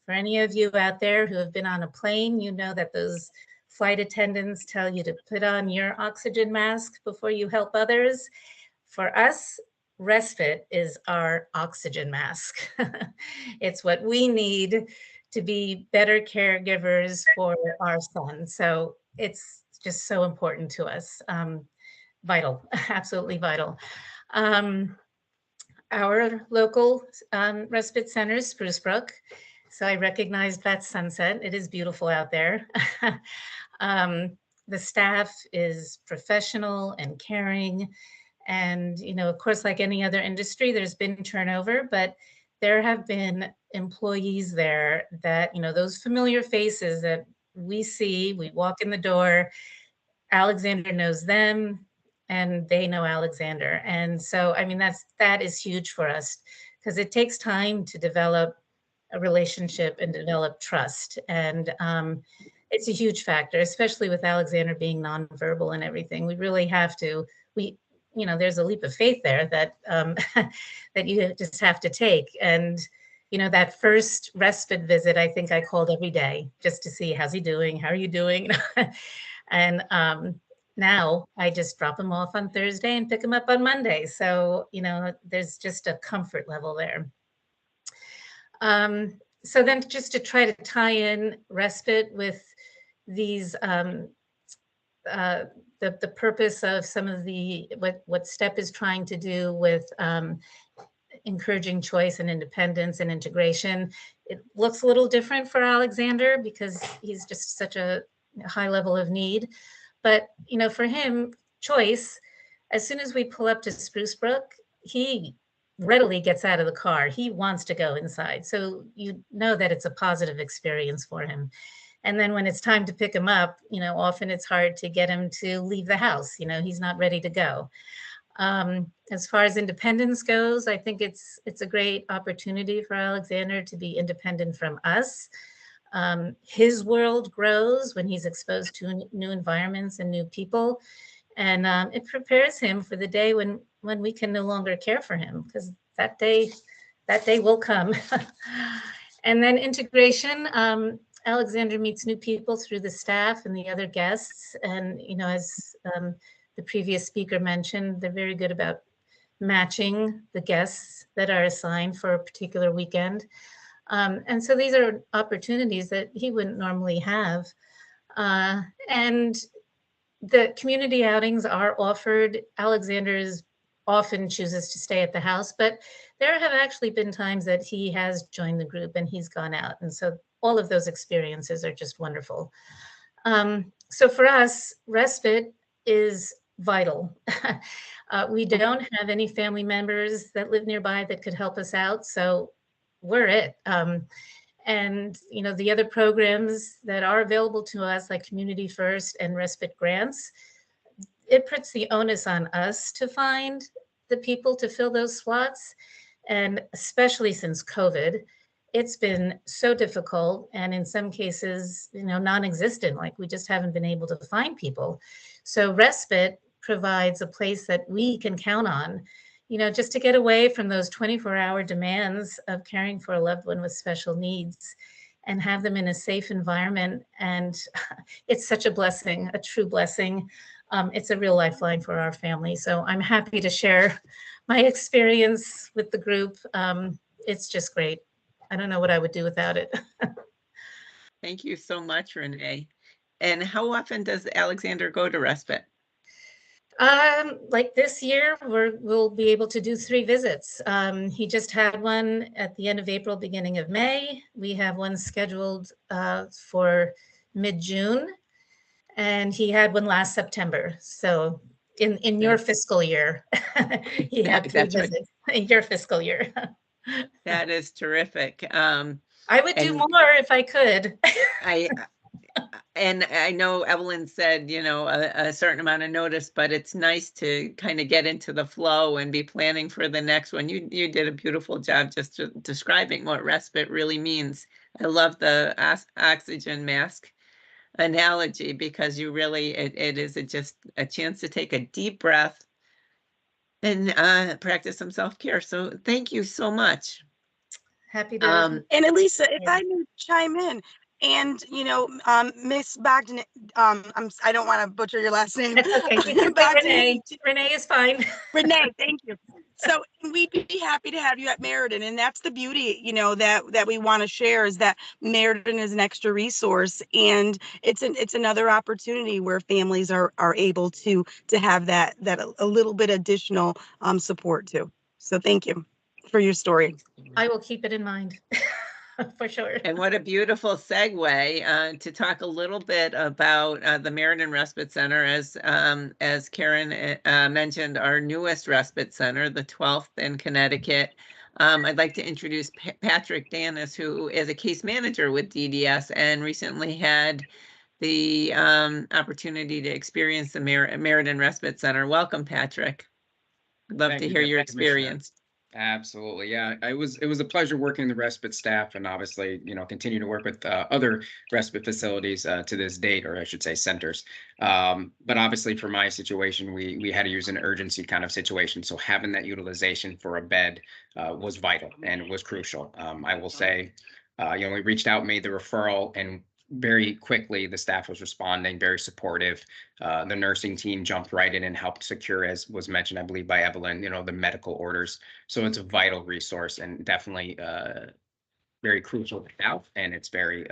for any of you out there who have been on a plane, you know that those flight attendants tell you to put on your oxygen mask before you help others. For us, respite is our oxygen mask. It's what we need to be better caregivers for our son. So it's just so important to us. Vital, absolutely vital. Our local respite center is Spruce Brook. So I recognized that sunset. It is beautiful out there. The staff is professional and caring. And, you know, of course, like any other industry, there's been turnover, but there have been employees there that, you know, those familiar faces that we see, we walk in the door, Alexander knows them and they know Alexander. And so, I mean, that is huge for us because it takes time to develop a relationship and develop trust. And it's a huge factor, especially with Alexander being nonverbal and everything. We really have to, you know, there's a leap of faith there that that you just have to take. And, you know, that first respite visit, I think I called every day just to see, how's he doing? How are you doing? And now I just drop him off on Thursday and pick him up on Monday. So, you know, there's just a comfort level there. So then just to try to tie in respite with these, the purpose of some of the, what STEP is trying to do with encouraging choice and independence and integration. It looks a little different for Alexander because he's just such a high level of need. But, you know, for him, choice, as soon as we pull up to Spruce Brook, he readily gets out of the car. He wants to go inside. So you know that it's a positive experience for him. And then when it's time to pick him up, you know, often it's hard to get him to leave the house. You know, he's not ready to go. As far as independence goes, I think it's a great opportunity for Alexander to be independent from us. His world grows when he's exposed to new environments and new people. And it prepares him for the day when we can no longer care for him, because that day will come. And then integration, Alexander meets new people through the staff and the other guests. And, you know, as the previous speaker mentioned, they're very good about matching the guests that are assigned for a particular weekend. And so these are opportunities that he wouldn't normally have. And the community outings are offered. Alexander's often chooses to stay at the house, but there have actually been times that he has joined the group and he's gone out. And so all of those experiences are just wonderful. So for us, respite is vital. We don't have any family members that live nearby that could help us out. So we're it. And, you know, the other programs that are available to us, like Community First and Respite Grants, it puts the onus on us to find the people to fill those slots. And especially since COVID, it's been so difficult, and in some cases, you know, non-existent, like we just haven't been able to find people. So respite provides a place that we can count on, you know, just to get away from those 24-hour demands of caring for a loved one with special needs and have them in a safe environment. And it's such a blessing, a true blessing. It's a real lifeline for our family. So I'm happy to share my experience with the group. It's just great. I don't know what I would do without it. Thank you so much, Renee. And how often does Alexander go to respite? Like this year, we'll be able to do 3 visits. He just had one at the end of April, beginning of May. We have one scheduled for mid-June, and he had one last September. So in your fiscal year, he had 3 visits in your fiscal year. That is terrific. I would do more if I could. And I know Evelyn said, you know, a certain amount of notice, but it's nice to kind of get into the flow and be planning for the next one. You did a beautiful job just describing what respite really means. I love the oxygen mask analogy because you really, it is just a chance to take a deep breath and practice some self-care. So thank you so much. Happy to. And Elisa, if Yeah. I may chime in, and Miss Bogdan, I don't want to butcher your last name. That's okay. We can say Renee. Renee is fine. Renee, thank you. So we'd be happy to have you at Meriden, and that's the beauty, that we want to share, is that Meriden is an extra resource, and it's another opportunity where families are able to have that a little bit additional support too. So thank you for your story. I will keep it in mind. For sure. And what a beautiful segue to talk a little bit about the Meriden Respite Center. As Karen mentioned, our newest respite center, the 12th in Connecticut. I'd like to introduce Patrick Danis, who is a case manager with DDS and recently had the opportunity to experience the Meriden Respite Center. Welcome, Patrick. I'd love to hear your experience. Absolutely. Yeah, it was a pleasure working in the respite staff, and obviously, continue to work with other respite facilities to this date, or I should say centers. But obviously for my situation, we had to use an urgency kind of situation. So having that utilization for a bed was vital and it was crucial. I will say, we reached out, made the referral, and very quickly the staff was responding, very supportive. The nursing team jumped right in and helped secure, as was mentioned, I believe by Evelyn, the medical orders. So it's a vital resource and definitely very crucial now, and it's very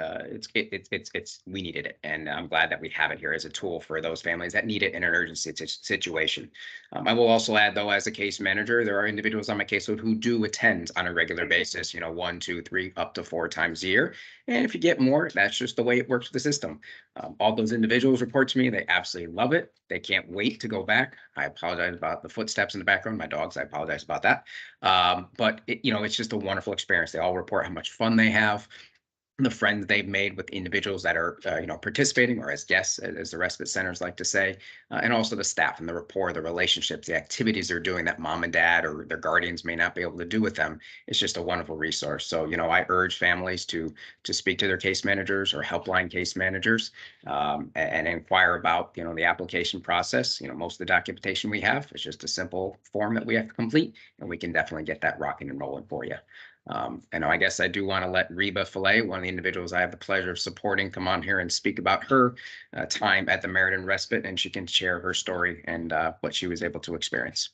we needed it, and I'm glad that we have it here as a tool for those families that need it in an urgency situation. I will also add, though, as a case manager, there are individuals on my caseload who do attend on a regular basis, 1, 2, 3, up to 4 times a year. And if you get more, that's just the way it works with the system. All those individuals report to me, they absolutely love it. They can't wait to go back. I apologize about the footsteps in the background, my dogs, I apologize about that. But it's just a wonderful experience. They all report how much fun they have, the friends they've made with individuals that are participating, or as guests, as the respite centers like to say, and also the staff and the rapport, the relationships, the activities they're doing that mom and dad or their guardians may not be able to do with them. It's just a wonderful resource. So I urge families to speak to their case managers or helpline case managers and inquire about the application process. Most of the documentation we have is just a simple form that we have to complete, and we can definitely get that rocking and rolling for you. And I guess I do want to let Reba Fillet, one of the individuals I have the pleasure of supporting, come on here and speak about her time at the Meriden Respite, and she can share her story and what she was able to experience.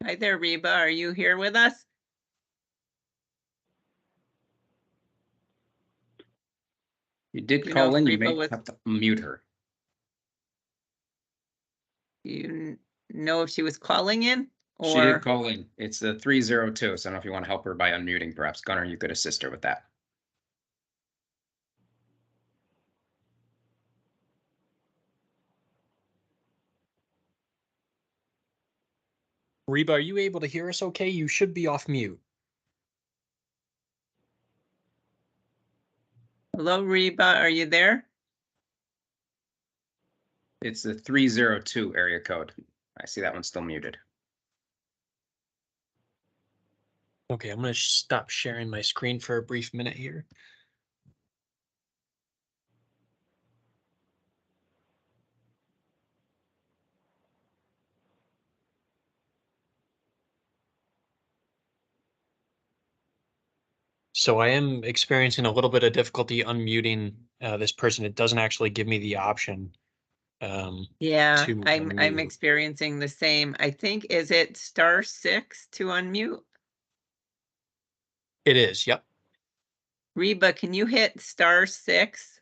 Hi there, Reba. Are you here with us? You did call in. You may Reba have to mute her. You know if she was calling in? She did call in. It's the 302. So I don't know if you want to help her by unmuting, perhaps. Gunnar, you could assist her with that. Reba, are you able to hear us okay? You should be off mute. Hello, Reba, are you there? It's the 302 area code. I see that one's still muted. Okay, I'm going to stop sharing my screen for a brief minute here. So I am experiencing a little bit of difficulty unmuting this person. It doesn't actually give me the option. Yeah, to I'm unmute. experiencing the same. I think, is it *6 to unmute? It is, yep. Reba, can you hit *6?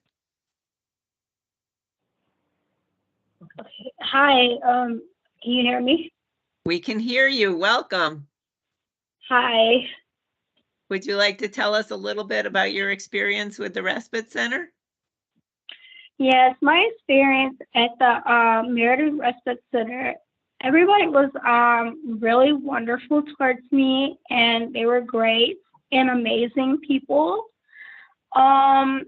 Hi, can you hear me? We can hear you. Welcome. Hi. Would you like to tell us a little bit about your experience with the Respite Center? Yes, my experience at the Meriden Respite Center, everybody was really wonderful towards me, and they were great and amazing people. I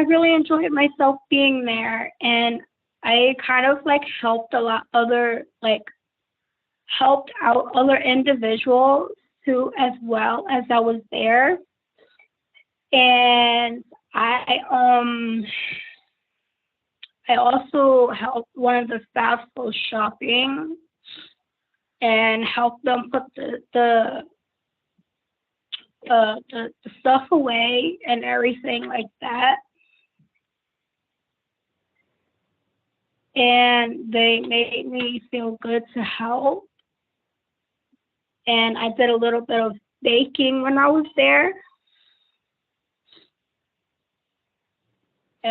really enjoyed myself being there, and I kind of helped a lot other helped out other individuals too, as well as I was there. And I also helped one of the staff go shopping and helped them put the stuff away and everything like that. And they made me feel good to help. And I did a little bit of baking when I was there. I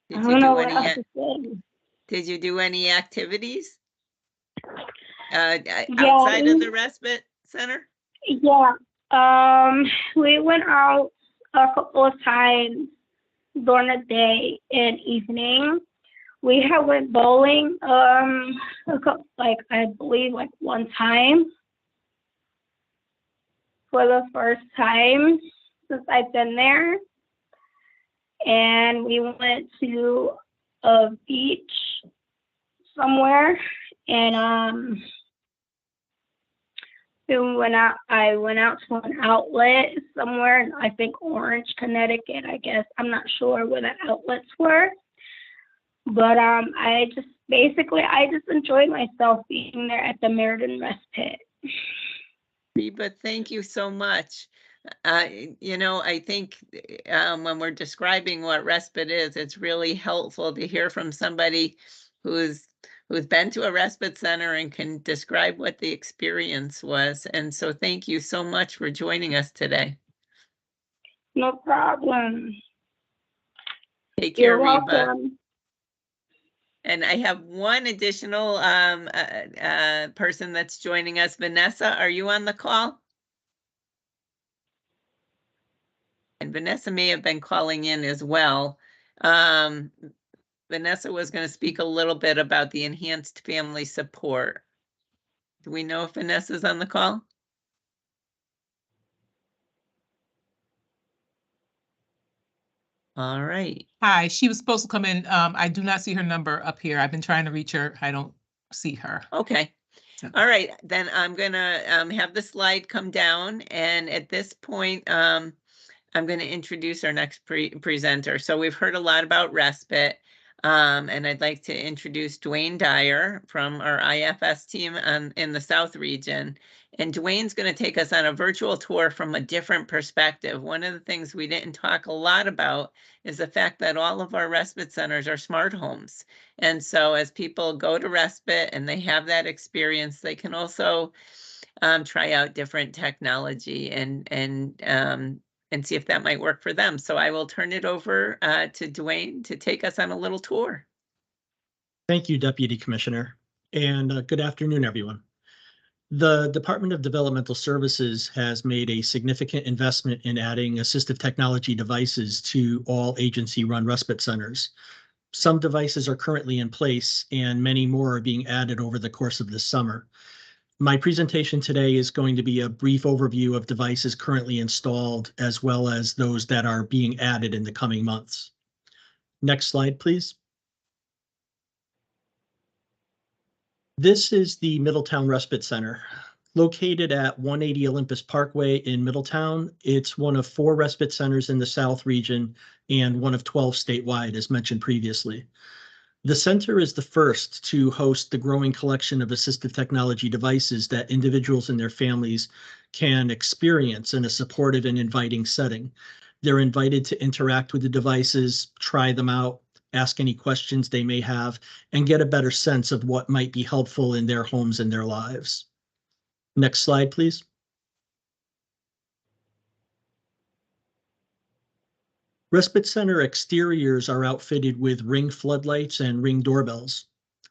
don't know what else to say. Did you do any activities outside of the respite center? Yeah, we went out a couple of times during the day and evening. We had went bowling, I believe one time for the first time since I've been there. And we went to a beach somewhere, and I went out to an outlet somewhere in, I think, Orange, Connecticut, I guess. I'm not sure where the outlets were. But I just enjoyed myself being there at the Meriden Respite. Reba, thank you so much. I think when we're describing what respite is, it's really helpful to hear from somebody who's been to a respite center and can describe what the experience was. And so thank you so much for joining us today. No problem. Take care, You're Reba. welcome. And I have one additional person that's joining us. Vanessa, are you on the call? And Vanessa may have been calling in as well. Vanessa was going to speak a little bit about the enhanced family support. Do we know if Vanessa's on the call? All right. Hi, she was supposed to come in. I do not see her number up here. I've been trying to reach her. I don't see her. Okay. All right, then I'm gonna have the slide come down, and at this point, I'm going to introduce our next presenter. So we've heard a lot about respite, and I'd like to introduce Dwayne Dyer from our IFS team in the South region. And Dwayne's going to take us on a virtual tour from a different perspective. One of the things we didn't talk a lot about is the fact that all of our respite centers are smart homes. And so as people go to respite and they have that experience, they can also try out different technology and see if that might work for them. So I will turn it over to Dwayne to take us on a little tour. Thank you, Deputy Commissioner, and good afternoon, everyone. The Department of Developmental Services has made a significant investment in adding assistive technology devices to all agency-run respite centers. Some devices are currently in place, and many more are being added over the course of this summer. My presentation today is going to be a brief overview of devices currently installed, as well as those that are being added in the coming months. Next slide, please. This is the Middletown Respite Center. Located at 180 Olympus Parkway in Middletown, it's one of 4 respite centers in the South region and one of 12 statewide, as mentioned previously. The center is the first to host the growing collection of assistive technology devices that individuals and their families can experience in a supportive and inviting setting. They're invited to interact with the devices, try them out, ask any questions they may have, and get a better sense of what might be helpful in their homes and their lives. Next slide, please. Respite center exteriors are outfitted with ring floodlights and ring doorbells.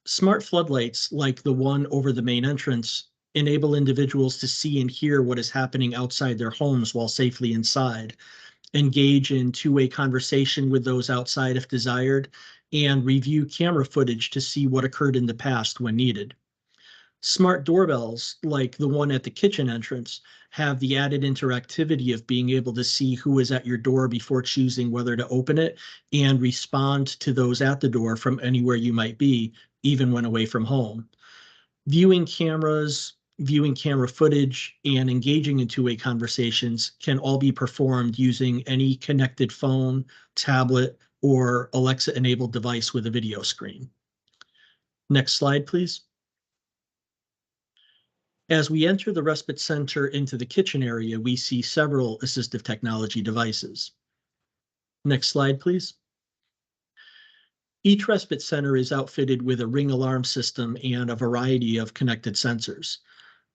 Smart floodlights, like the one over the main entrance, enable individuals to see and hear what is happening outside their homes while safely inside, engage in two-way conversation with those outside if desired, and review camera footage to see what occurred in the past when needed. Smart doorbells, like the one at the kitchen entrance, have the added interactivity of being able to see who is at your door before choosing whether to open it and respond to those at the door from anywhere you might be even when away from home. Viewing cameras, viewing camera footage, and engaging in two-way conversations can all be performed using any connected phone, tablet, or Alexa-enabled device with a video screen. Next slide, please. As we enter the respite center into the kitchen area, we see several assistive technology devices. Next slide, please. Each respite center is outfitted with a ring alarm system and a variety of connected sensors.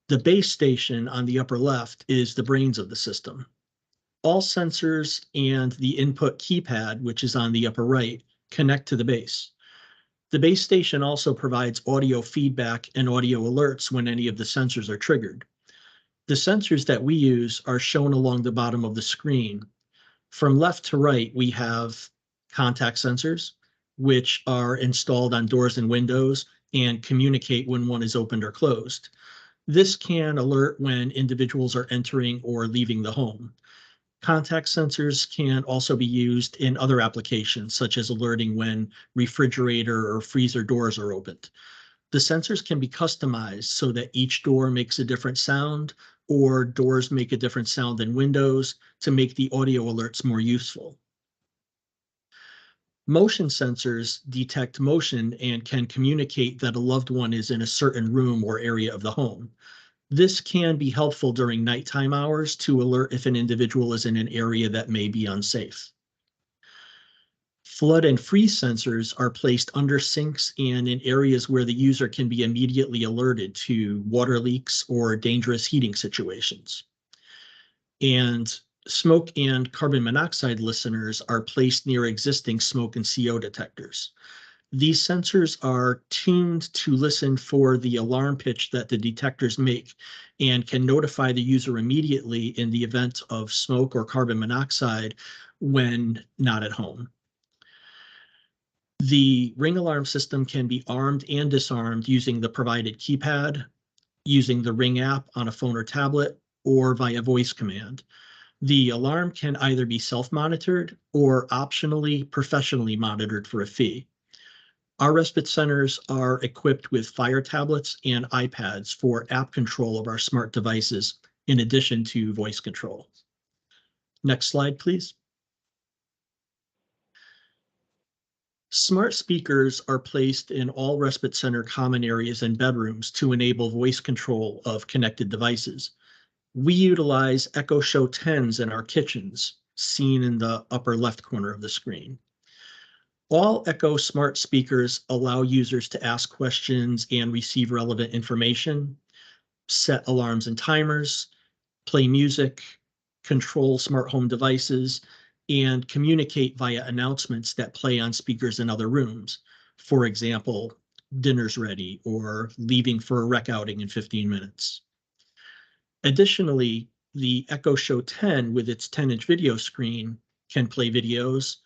The base station on the upper left is the brains of the system. All sensors and the input keypad, which is on the upper right, connect to the base. The base station also provides audio feedback and audio alerts when any of the sensors are triggered. The sensors that we use are shown along the bottom of the screen. From left to right, we have contact sensors, which are installed on doors and windows and communicate when one is opened or closed. This can alert when individuals are entering or leaving the home. Contact sensors can also be used in other applications, such as alerting when refrigerator or freezer doors are opened. The sensors can be customized so that each door makes a different sound, or doors make a different sound than windows to make the audio alerts more useful. Motion sensors detect motion and can communicate that a loved one is in a certain room or area of the home. This can be helpful during nighttime hours to alert if an individual is in an area that may be unsafe. Flood and freeze sensors are placed under sinks and in areas where the user can be immediately alerted to water leaks or dangerous heating situations. And smoke and carbon monoxide listeners are placed near existing smoke and CO detectors. These sensors are tuned to listen for the alarm pitch that the detectors make and can notify the user immediately in the event of smoke or carbon monoxide when not at home. The ring alarm system can be armed and disarmed using the provided keypad, using the Ring app on a phone or tablet, or via voice command. The alarm can either be self-monitored or optionally professionally monitored for a fee. Our respite centers are equipped with Fire tablets and iPads for app control of our smart devices, in addition to voice control. Next slide, please. Smart speakers are placed in all respite center common areas and bedrooms to enable voice control of connected devices. We utilize Echo Show 10s in our kitchens, seen in the upper left corner of the screen. All Echo smart speakers allow users to ask questions and receive relevant information, set alarms and timers, play music, control smart home devices, and communicate via announcements that play on speakers in other rooms. For example, dinner's ready or leaving for a rec outing in 15 minutes. Additionally, the Echo Show 10 with its 10-inch video screen can play videos,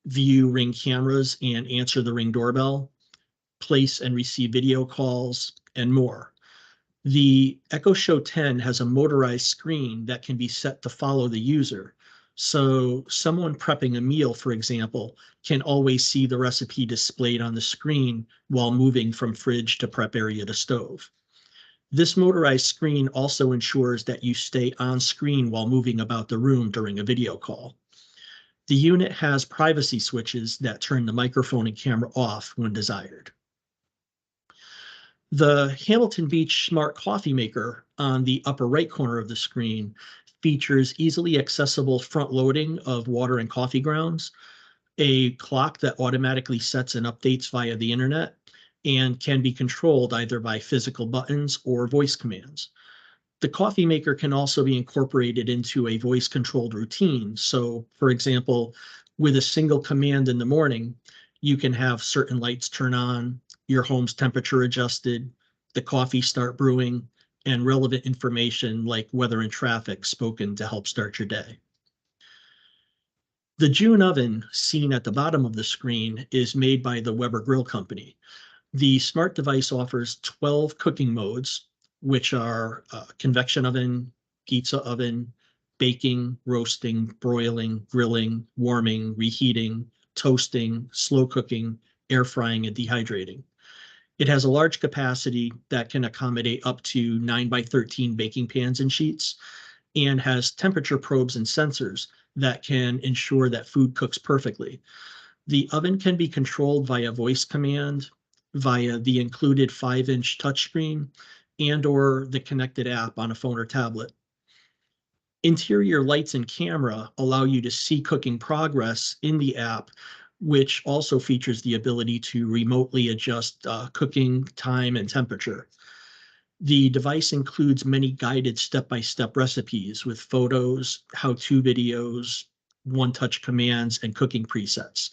view Ring cameras and answer the Ring doorbell, place and receive video calls, and more. The Echo Show 10 has a motorized screen that can be set to follow the user. So someone prepping a meal, for example, can always see the recipe displayed on the screen while moving from fridge to prep area to stove. This motorized screen also ensures that you stay on screen while moving about the room during a video call. The unit has privacy switches that turn the microphone and camera off when desired. The Hamilton Beach Smart Coffee Maker on the upper right corner of the screen features easily accessible front loading of water and coffee grounds, a clock that automatically sets and updates via the internet, and can be controlled either by physical buttons or voice commands. The coffee maker can also be incorporated into a voice-controlled routine. So, for example, with a single command in the morning, you can have certain lights turn on, your home's temperature adjusted, the coffee start brewing, and relevant information like weather and traffic spoken to help start your day. The June oven seen at the bottom of the screen is made by the Weber Grill Company. The smart device offers 12 cooking modes, which are convection oven, pizza oven, baking, roasting, broiling, grilling, warming, reheating, toasting, slow cooking, air frying, and dehydrating. It has a large capacity that can accommodate up to 9x13 baking pans and sheets, and has temperature probes and sensors that can ensure that food cooks perfectly. The oven can be controlled via voice command, via the included 5-inch touchscreen, and or the connected app on a phone or tablet. Interior lights and camera allow you to see cooking progress in the app, which also features the ability to remotely adjust cooking time and temperature. The device includes many guided step-by-step recipes with photos, how-to videos, one-touch commands, and cooking presets.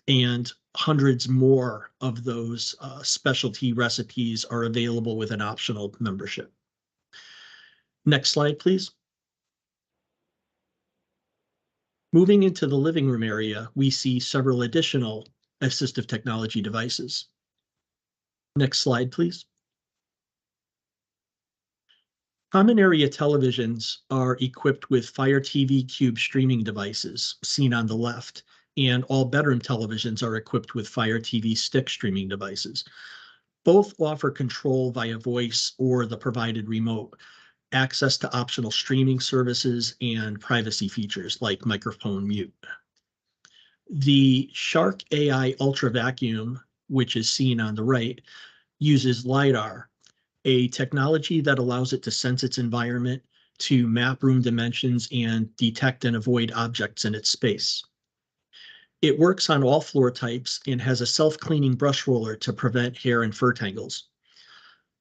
And hundreds more of those specialty recipes are available with an optional membership. Next slide, please. Moving into the living room area, we see several additional assistive technology devices. Next slide, please. Common area televisions are equipped with Fire TV Cube streaming devices, seen on the left, and all bedroom televisions are equipped with Fire TV Stick streaming devices. Both offer control via voice or the provided remote, access to optional streaming services, and privacy features like microphone mute. The Shark AI Ultra Vacuum, which is seen on the right, uses LiDAR, a technology that allows it to sense its environment, to map room dimensions, and detect and avoid objects in its space. It works on all floor types and has a self-cleaning brush roller to prevent hair and fur tangles.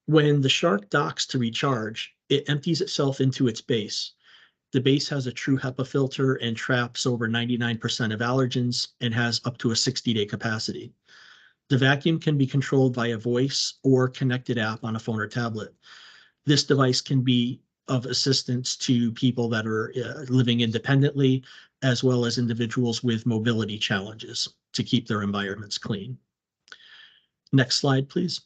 When the Shark docks to recharge, it empties itself into its base. The base has a true HEPA filter and traps over 99% of allergens and has up to a 60-day capacity. The vacuum can be controlled via voice or connected app on a phone or tablet. This device can be of assistance to people that are living independently, as well as individuals with mobility challenges to keep their environments clean. Next slide, please.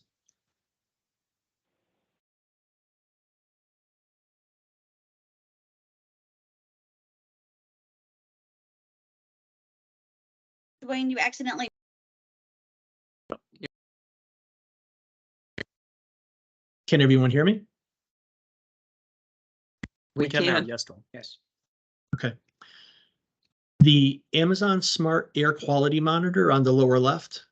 When you accidentally. Can everyone hear me? We can now, can. yes, Dawn. Yes. Okay. The Amazon Smart Air Quality Monitor on the lower left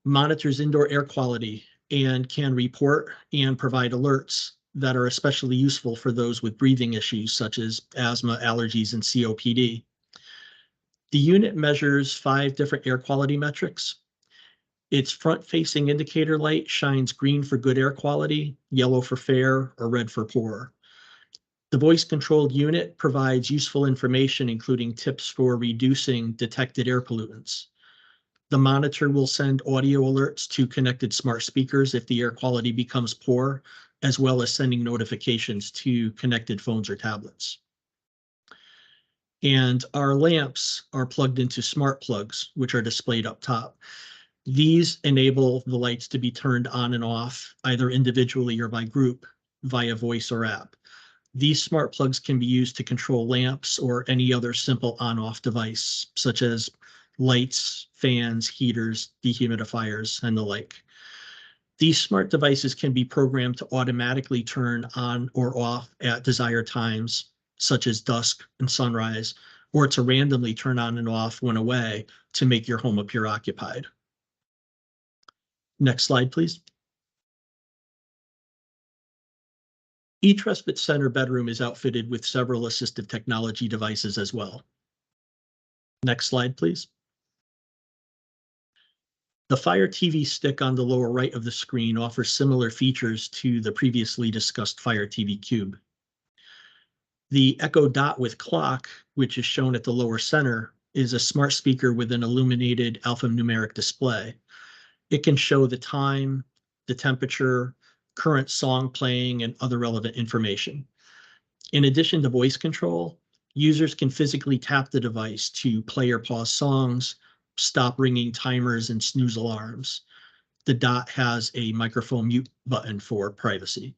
monitors indoor air quality and can report and provide alerts that are especially useful for those with breathing issues such as asthma, allergies, and COPD. The unit measures 5 different air quality metrics. Its front-facing indicator light shines green for good air quality, yellow for fair, or red for poor. The voice-controlled unit provides useful information, including tips for reducing detected air pollutants. The monitor will send audio alerts to connected smart speakers if the air quality becomes poor, as well as sending notifications to connected phones or tablets. And our lamps are plugged into smart plugs, which are displayed up top. These enable the lights to be turned on and off, either individually or by group, via voice or app. These smart plugs can be used to control lamps or any other simple on-off device, such as lights, fans, heaters, dehumidifiers, and the like. These smart devices can be programmed to automatically turn on or off at desired times, such as dusk and sunrise, or to randomly turn on and off when away to make your home appear occupied. Next slide, please. Each respite center bedroom is outfitted with several assistive technology devices as well. Next slide, please. The Fire TV stick on the lower right of the screen offers similar features to the previously discussed Fire TV Cube. The Echo Dot with clock, which is shown at the lower center, is a smart speaker with an illuminated alphanumeric display. It can show the time, the temperature, current song playing, and other relevant information. In addition to voice control, users can physically tap the device to play or pause songs, stop ringing timers, and snooze alarms. The Dot has a microphone mute button for privacy.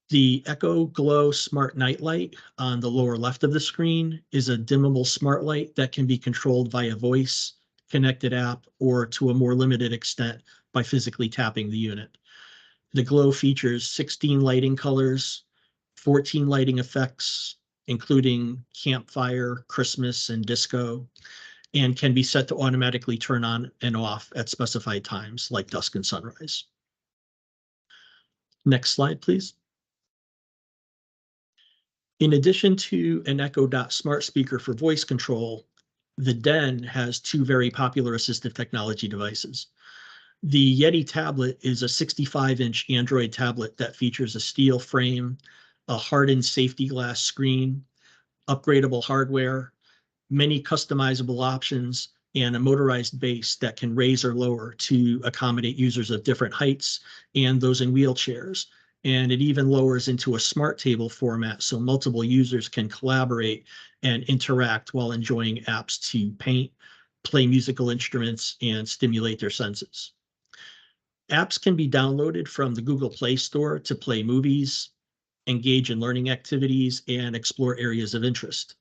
The Echo Glow Smart Night Light on the lower left of the screen is a dimmable smart light that can be controlled via voice, connected app, or to a more limited extent by physically tapping the unit. The Glow features 16 lighting colors, 14 lighting effects, including campfire, Christmas, and disco, and can be set to automatically turn on and off at specified times like dusk and sunrise. Next slide, please. In addition to an Echo Dot smart speaker for voice control, the Den has two very popular assistive technology devices. The Yeti tablet is a 65-inch Android tablet that features a steel frame, a hardened safety glass screen, upgradable hardware, many customizable options, and a motorized base that can raise or lower to accommodate users of different heights and those in wheelchairs. And it even lowers into a smart table format so multiple users can collaborate and interact while enjoying apps to paint, play musical instruments, and stimulate their senses. Apps can be downloaded from the Google Play Store to play movies, engage in learning activities, and explore areas of interest.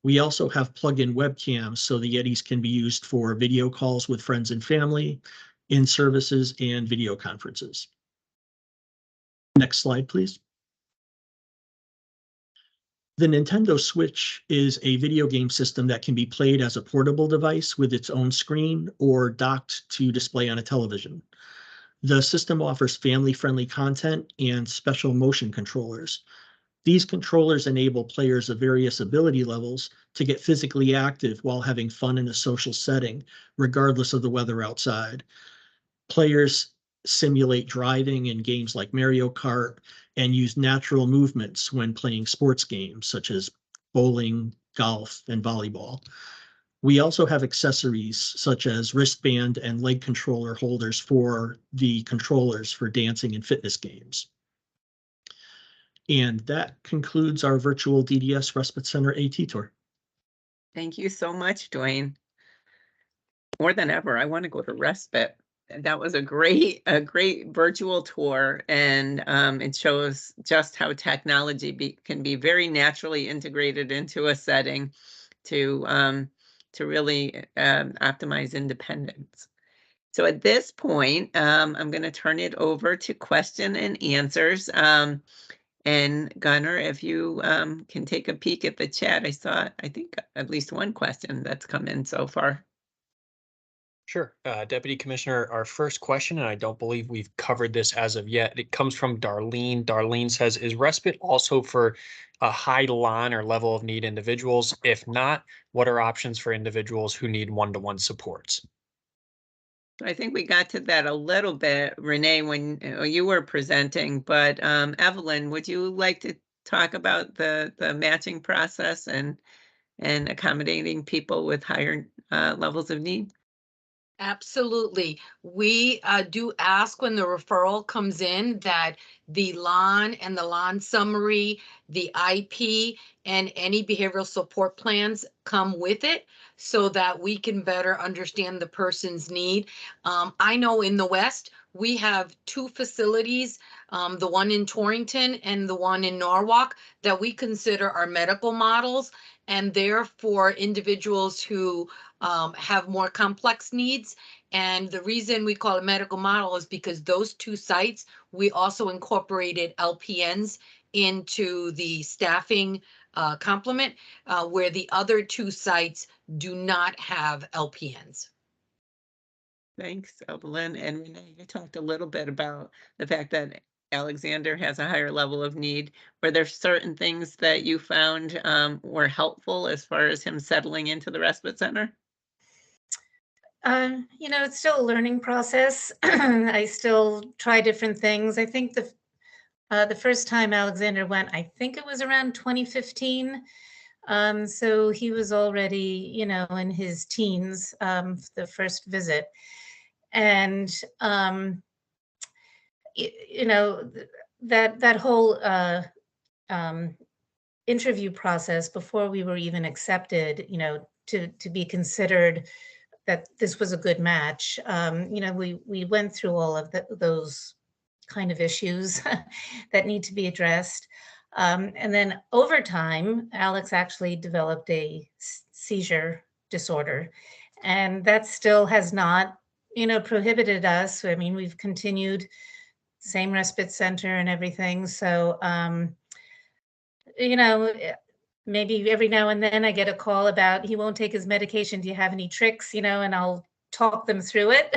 We also have plug-in webcams so the Yetis can be used for video calls with friends and family, in services, and video conferences. Next slide, please. The Nintendo Switch is a video game system that can be played as a portable device with its own screen or docked to display on a television. The system offers family-friendly content and special motion controllers. These controllers enable players of various ability levels to get physically active while having fun in a social setting, regardless of the weather outside. Players simulate driving in games like Mario Kart and use natural movements when playing sports games such as bowling, golf, and volleyball. We also have accessories such as wristband and leg controller holders for the controllers for dancing and fitness games. And that concludes our virtual DDS Respite Center AT tour. Thank you so much, Dwayne. More than ever, I want to go to Respite. That was a great virtual tour, and it shows just how technology can be very naturally integrated into a setting to really optimize independence. So at this point, I'm going to turn it over to question and answers. And Gunnar, if you can take a peek at the chat, I think at least one question that's come in so far. Sure. Deputy Commissioner, our first question, and I don't believe we've covered this as of yet, it comes from Darlene. Darlene says, is respite also for a high LON or level of need individuals? If not, what are options for individuals who need one-to-one supports? I think we got to that a little bit, Renee, when you were presenting, but Evelyn, would you like to talk about the matching process and accommodating people with higher levels of need? Absolutely. We do ask when the referral comes in that the LON and the LON summary, the IP, and any behavioral support plans come with it so that we can better understand the person's need. I know in the West, we have two facilities, the one in Torrington and the one in Norwalk, that we consider our medical models, and therefore individuals who have more complex needs. And the reason we call it medical model is because those two sites, we also incorporated LPNs into the staffing complement, where the other two sites do not have LPNs. Thanks, Evelyn. And Renee, you talked a little bit about the fact that Alexander has a higher level of need. Were there certain things that you found were helpful as far as him settling into the respite center? It's still a learning process. I still try different things. I think the first time Alexander went, I think it was around 2015. So he was already, in his teens, the first visit. And, that whole interview process before we were even accepted, to be considered that this was a good match. We went through all of those kind of issues that need to be addressed. And then over time, Alex actually developed a seizure disorder. And that still has not, prohibited us. I mean, we've continued same respite center and everything. So, maybe every now and then I get a call about he won't take his medication. Do you have any tricks? And I'll talk them through it.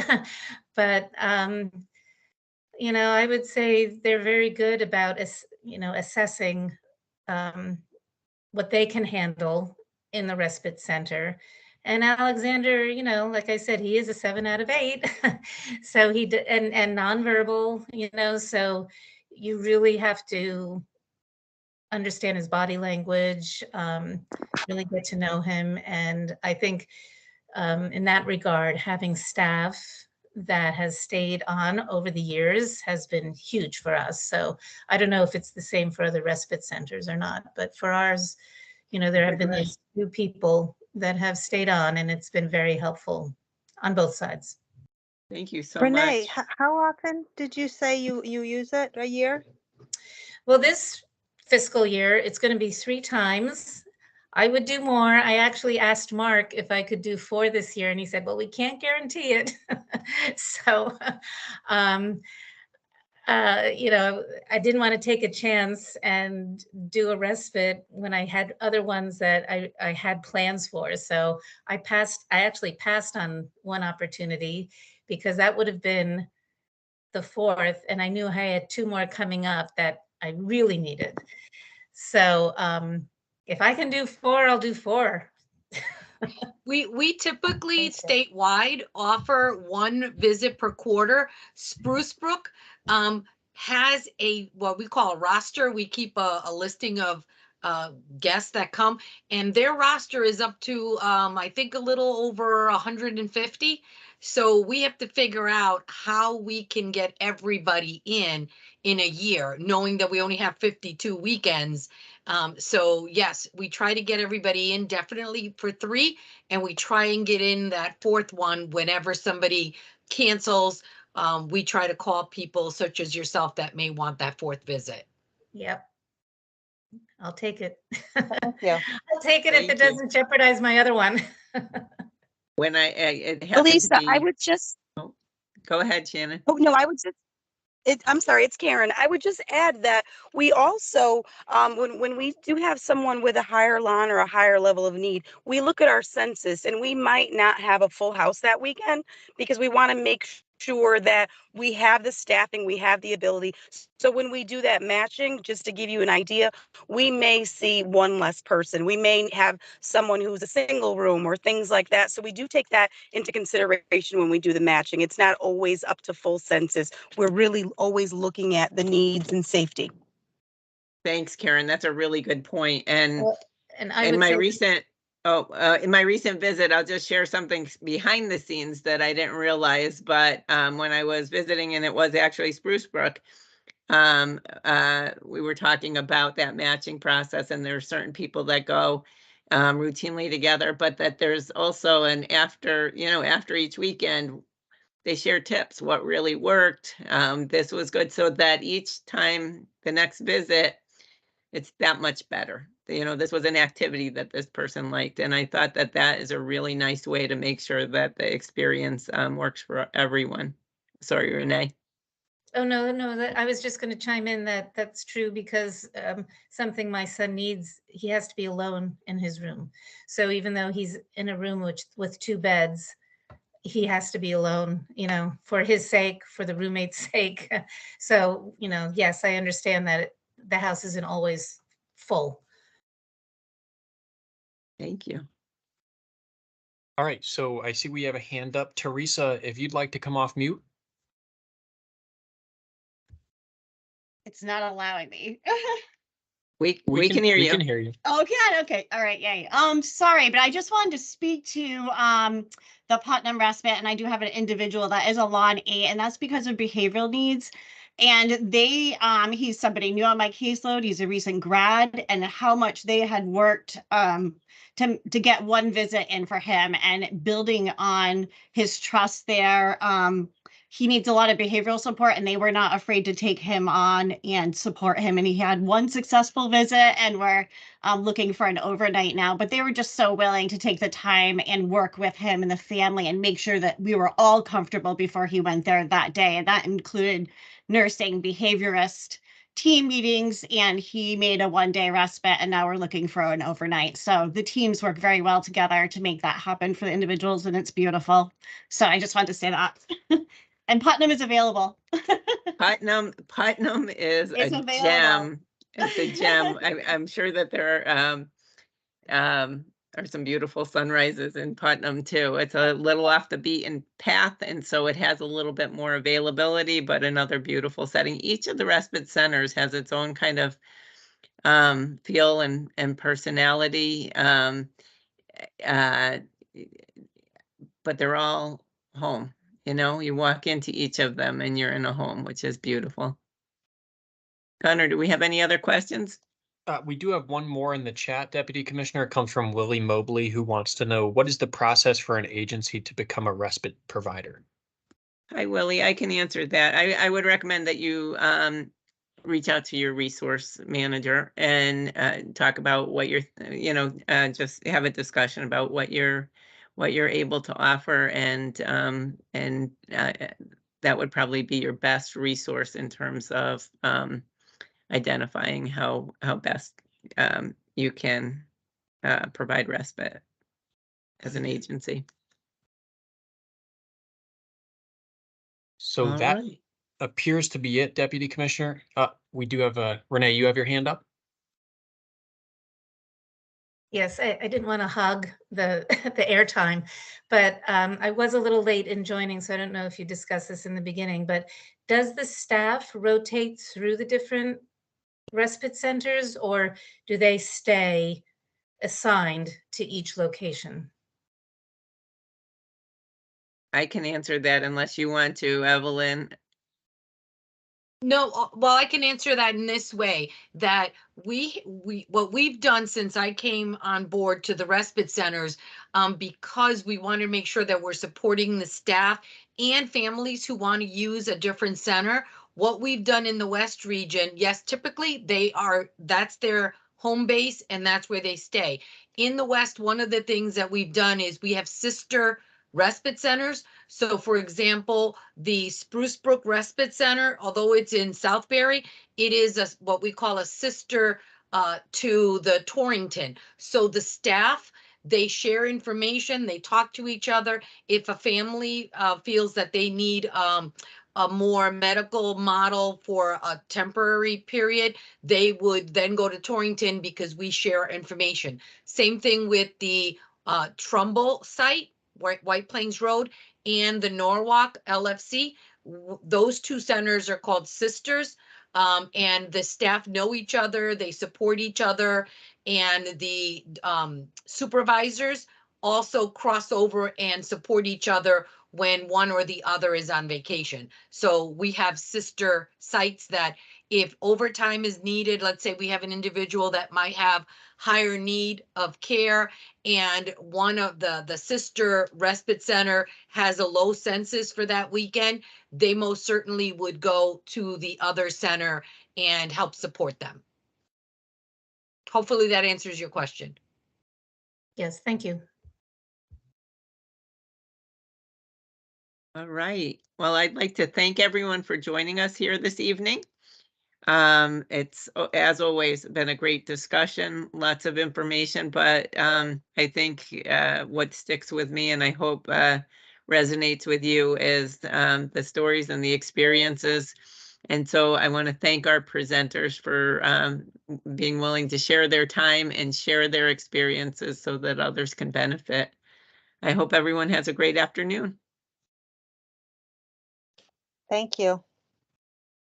But, I would say they're very good about, assessing what they can handle in the respite center. And Alexander, like I said, he is a 7 out of 8. So and nonverbal, so you really have to understand his body language, really get to know him. And I think in that regard, having staff that has stayed on over the years has been huge for us. So I don't know if it's the same for other respite centers or not, but for ours, there have been these 2 people that have stayed on, and it's been very helpful on both sides. Thank you so Renee, much. how often did you say you use it a year? Well, this fiscal year, it's going to be 3 times. I would do more. I actually asked Mark if I could do 4 this year, and he said, well, we can't guarantee it. So, I didn't want to take a chance and do a respite when I had other ones that I had plans for. So I actually passed on one opportunity because that would have been the 4th. And I knew I had 2 more coming up that I really needed. So if I can do 4, I'll do 4. We typically statewide offer 1 visit per quarter. Spruce Brook has what we call a roster. We keep a listing of guests that come, and their roster is up to I think a little over 150. So we have to figure out how we can get everybody in a year, knowing that we only have 52 weekends. So yes, we try to get everybody in definitely for 3, and we try and get in that 4th one whenever somebody cancels. We try to call people such as yourself that may want that 4th visit. Yep. I'll take it. Yeah. I'll take it if it doesn't jeopardize my other one. When it happened Elisa, to be, I would just, go ahead, Shannon. oh, no, I would just, I'm sorry, it's Karen. I would just add that we also, when we do have someone with a higher line or a higher level of need, we look at our census, and we might not have a full house that weekend because we want to make sure that we have the staffing, we have the ability. So when we do that matching, just to give you an idea, we may see 1 less person. We may have someone who's a single room or things like that. So we do take that into consideration when we do the matching. It's not always up to full census. We're really always looking at the needs and safety. Thanks, Karen. That's a really good point. And And in my recent visit, I'll just share something behind the scenes that I didn't realize. But when I was visiting, and it was actually Spruce Brook, we were talking about that matching process, and there are certain people that go routinely together, but that there's also after each weekend, they share tips, what really worked. This was good, so that each time the next visit, it's that much better. This was an activity that this person liked. And I thought that that is a really nice way to make sure that the experience works for everyone. Sorry, Renee. Oh, no, I was just going to chime in that that's true because something my son needs, he has to be alone in his room. So even though he's in a room with 2 beds, he has to be alone, for his sake, for the roommate's sake. So, yes, I understand that the house isn't always full. Thank you. All right, so I see we have a hand up. Teresa, if you'd like to come off mute. It's not allowing me. We can hear you. We can hear you. Oh, God. Okay. All right. Yay. Sorry, but I just wanted to speak to the Putnam Respite, and I do have an individual that is a Law 8, and that's because of behavioral needs. And he's somebody new on my caseload. He's a recent grad, and how much they had worked to get 1 visit in for him, and building on his trust there. he needs a lot of behavioral support, and they were not afraid to take him on and support him. And he had one successful visit, and we're looking for an overnight now. But they were just so willing to take the time and work with him and the family and make sure that we were all comfortable before he went there that day. And that included nursing, behaviorist, team meetings, and he made a one-day respite, and now we're looking for an overnight. So the teams work very well together to make that happen for the individuals, and it's beautiful. So I just wanted to say that. And Putnam is available. Putnam is It's a available. gem. It's a gem. I'm sure that there are some beautiful sunrises in Putnam too. It's a little off the beaten path, and so it has a little bit more availability, but another beautiful setting. Each of the respite centers has its own kind of feel and personality, but they're all home. You know, you walk into each of them and you're in a home, which is beautiful. Connor, do we have any other questions? We do have one more in the chat, Deputy Commissioner. It comes from Willie Mobley, who wants to know, what is the process for an agency to become a respite provider? Hi, Willie. I can answer that. I would recommend that you reach out to your resource manager and talk about what you're, just have a discussion about what you're able to offer, and that would probably be your best resource in terms of identifying how best you can provide respite as an agency. So All that right. appears to be it, Deputy Commissioner. We do have Renee, you have your hand up? Yes, I didn't want to hog the the airtime, but I was a little late in joining, so I don't know if you discussed this in the beginning, but does the staff rotate through the different respite centers, or do they stay assigned to each location? I can answer that unless you want to, Evelyn. No, well, I can answer that in this way, that we what we've done since I came on board to the respite centers, because we want to make sure that we're supporting the staff and families who want to use a different center. What we've done in the West region, yes, typically that's their home base and that's where they stay. In the West, one of the things that we've done is we have sister respite centers. So for example, the Spruce Brook Respite Center, although it's in Southbury, it is what we call a sister to the Torrington. So the staff, they share information, they talk to each other. If a family feels that they need a more medical model for a temporary period, they would then go to Torrington because we share information. Same thing with the Trumbull site, White Plains Road, and the Norwalk LFC. Those two centers are called sisters, and the staff know each other, they support each other, and the supervisors also cross over and support each other when one or the other is on vacation. So we have sister sites that if overtime is needed, let's say we have an individual that might have higher need of care, and one of the sister respite center has a low census for that weekend, they most certainly would go to the other center and help support them. Hopefully that answers your question. Yes, thank you. All right. Well, I'd like to thank everyone for joining us here this evening. It's, as always, been a great discussion, lots of information, but I think what sticks with me, and I hope resonates with you, is the stories and the experiences. And so I want to thank our presenters for being willing to share their time and share their experiences so that others can benefit. I hope everyone has a great afternoon. Thank you.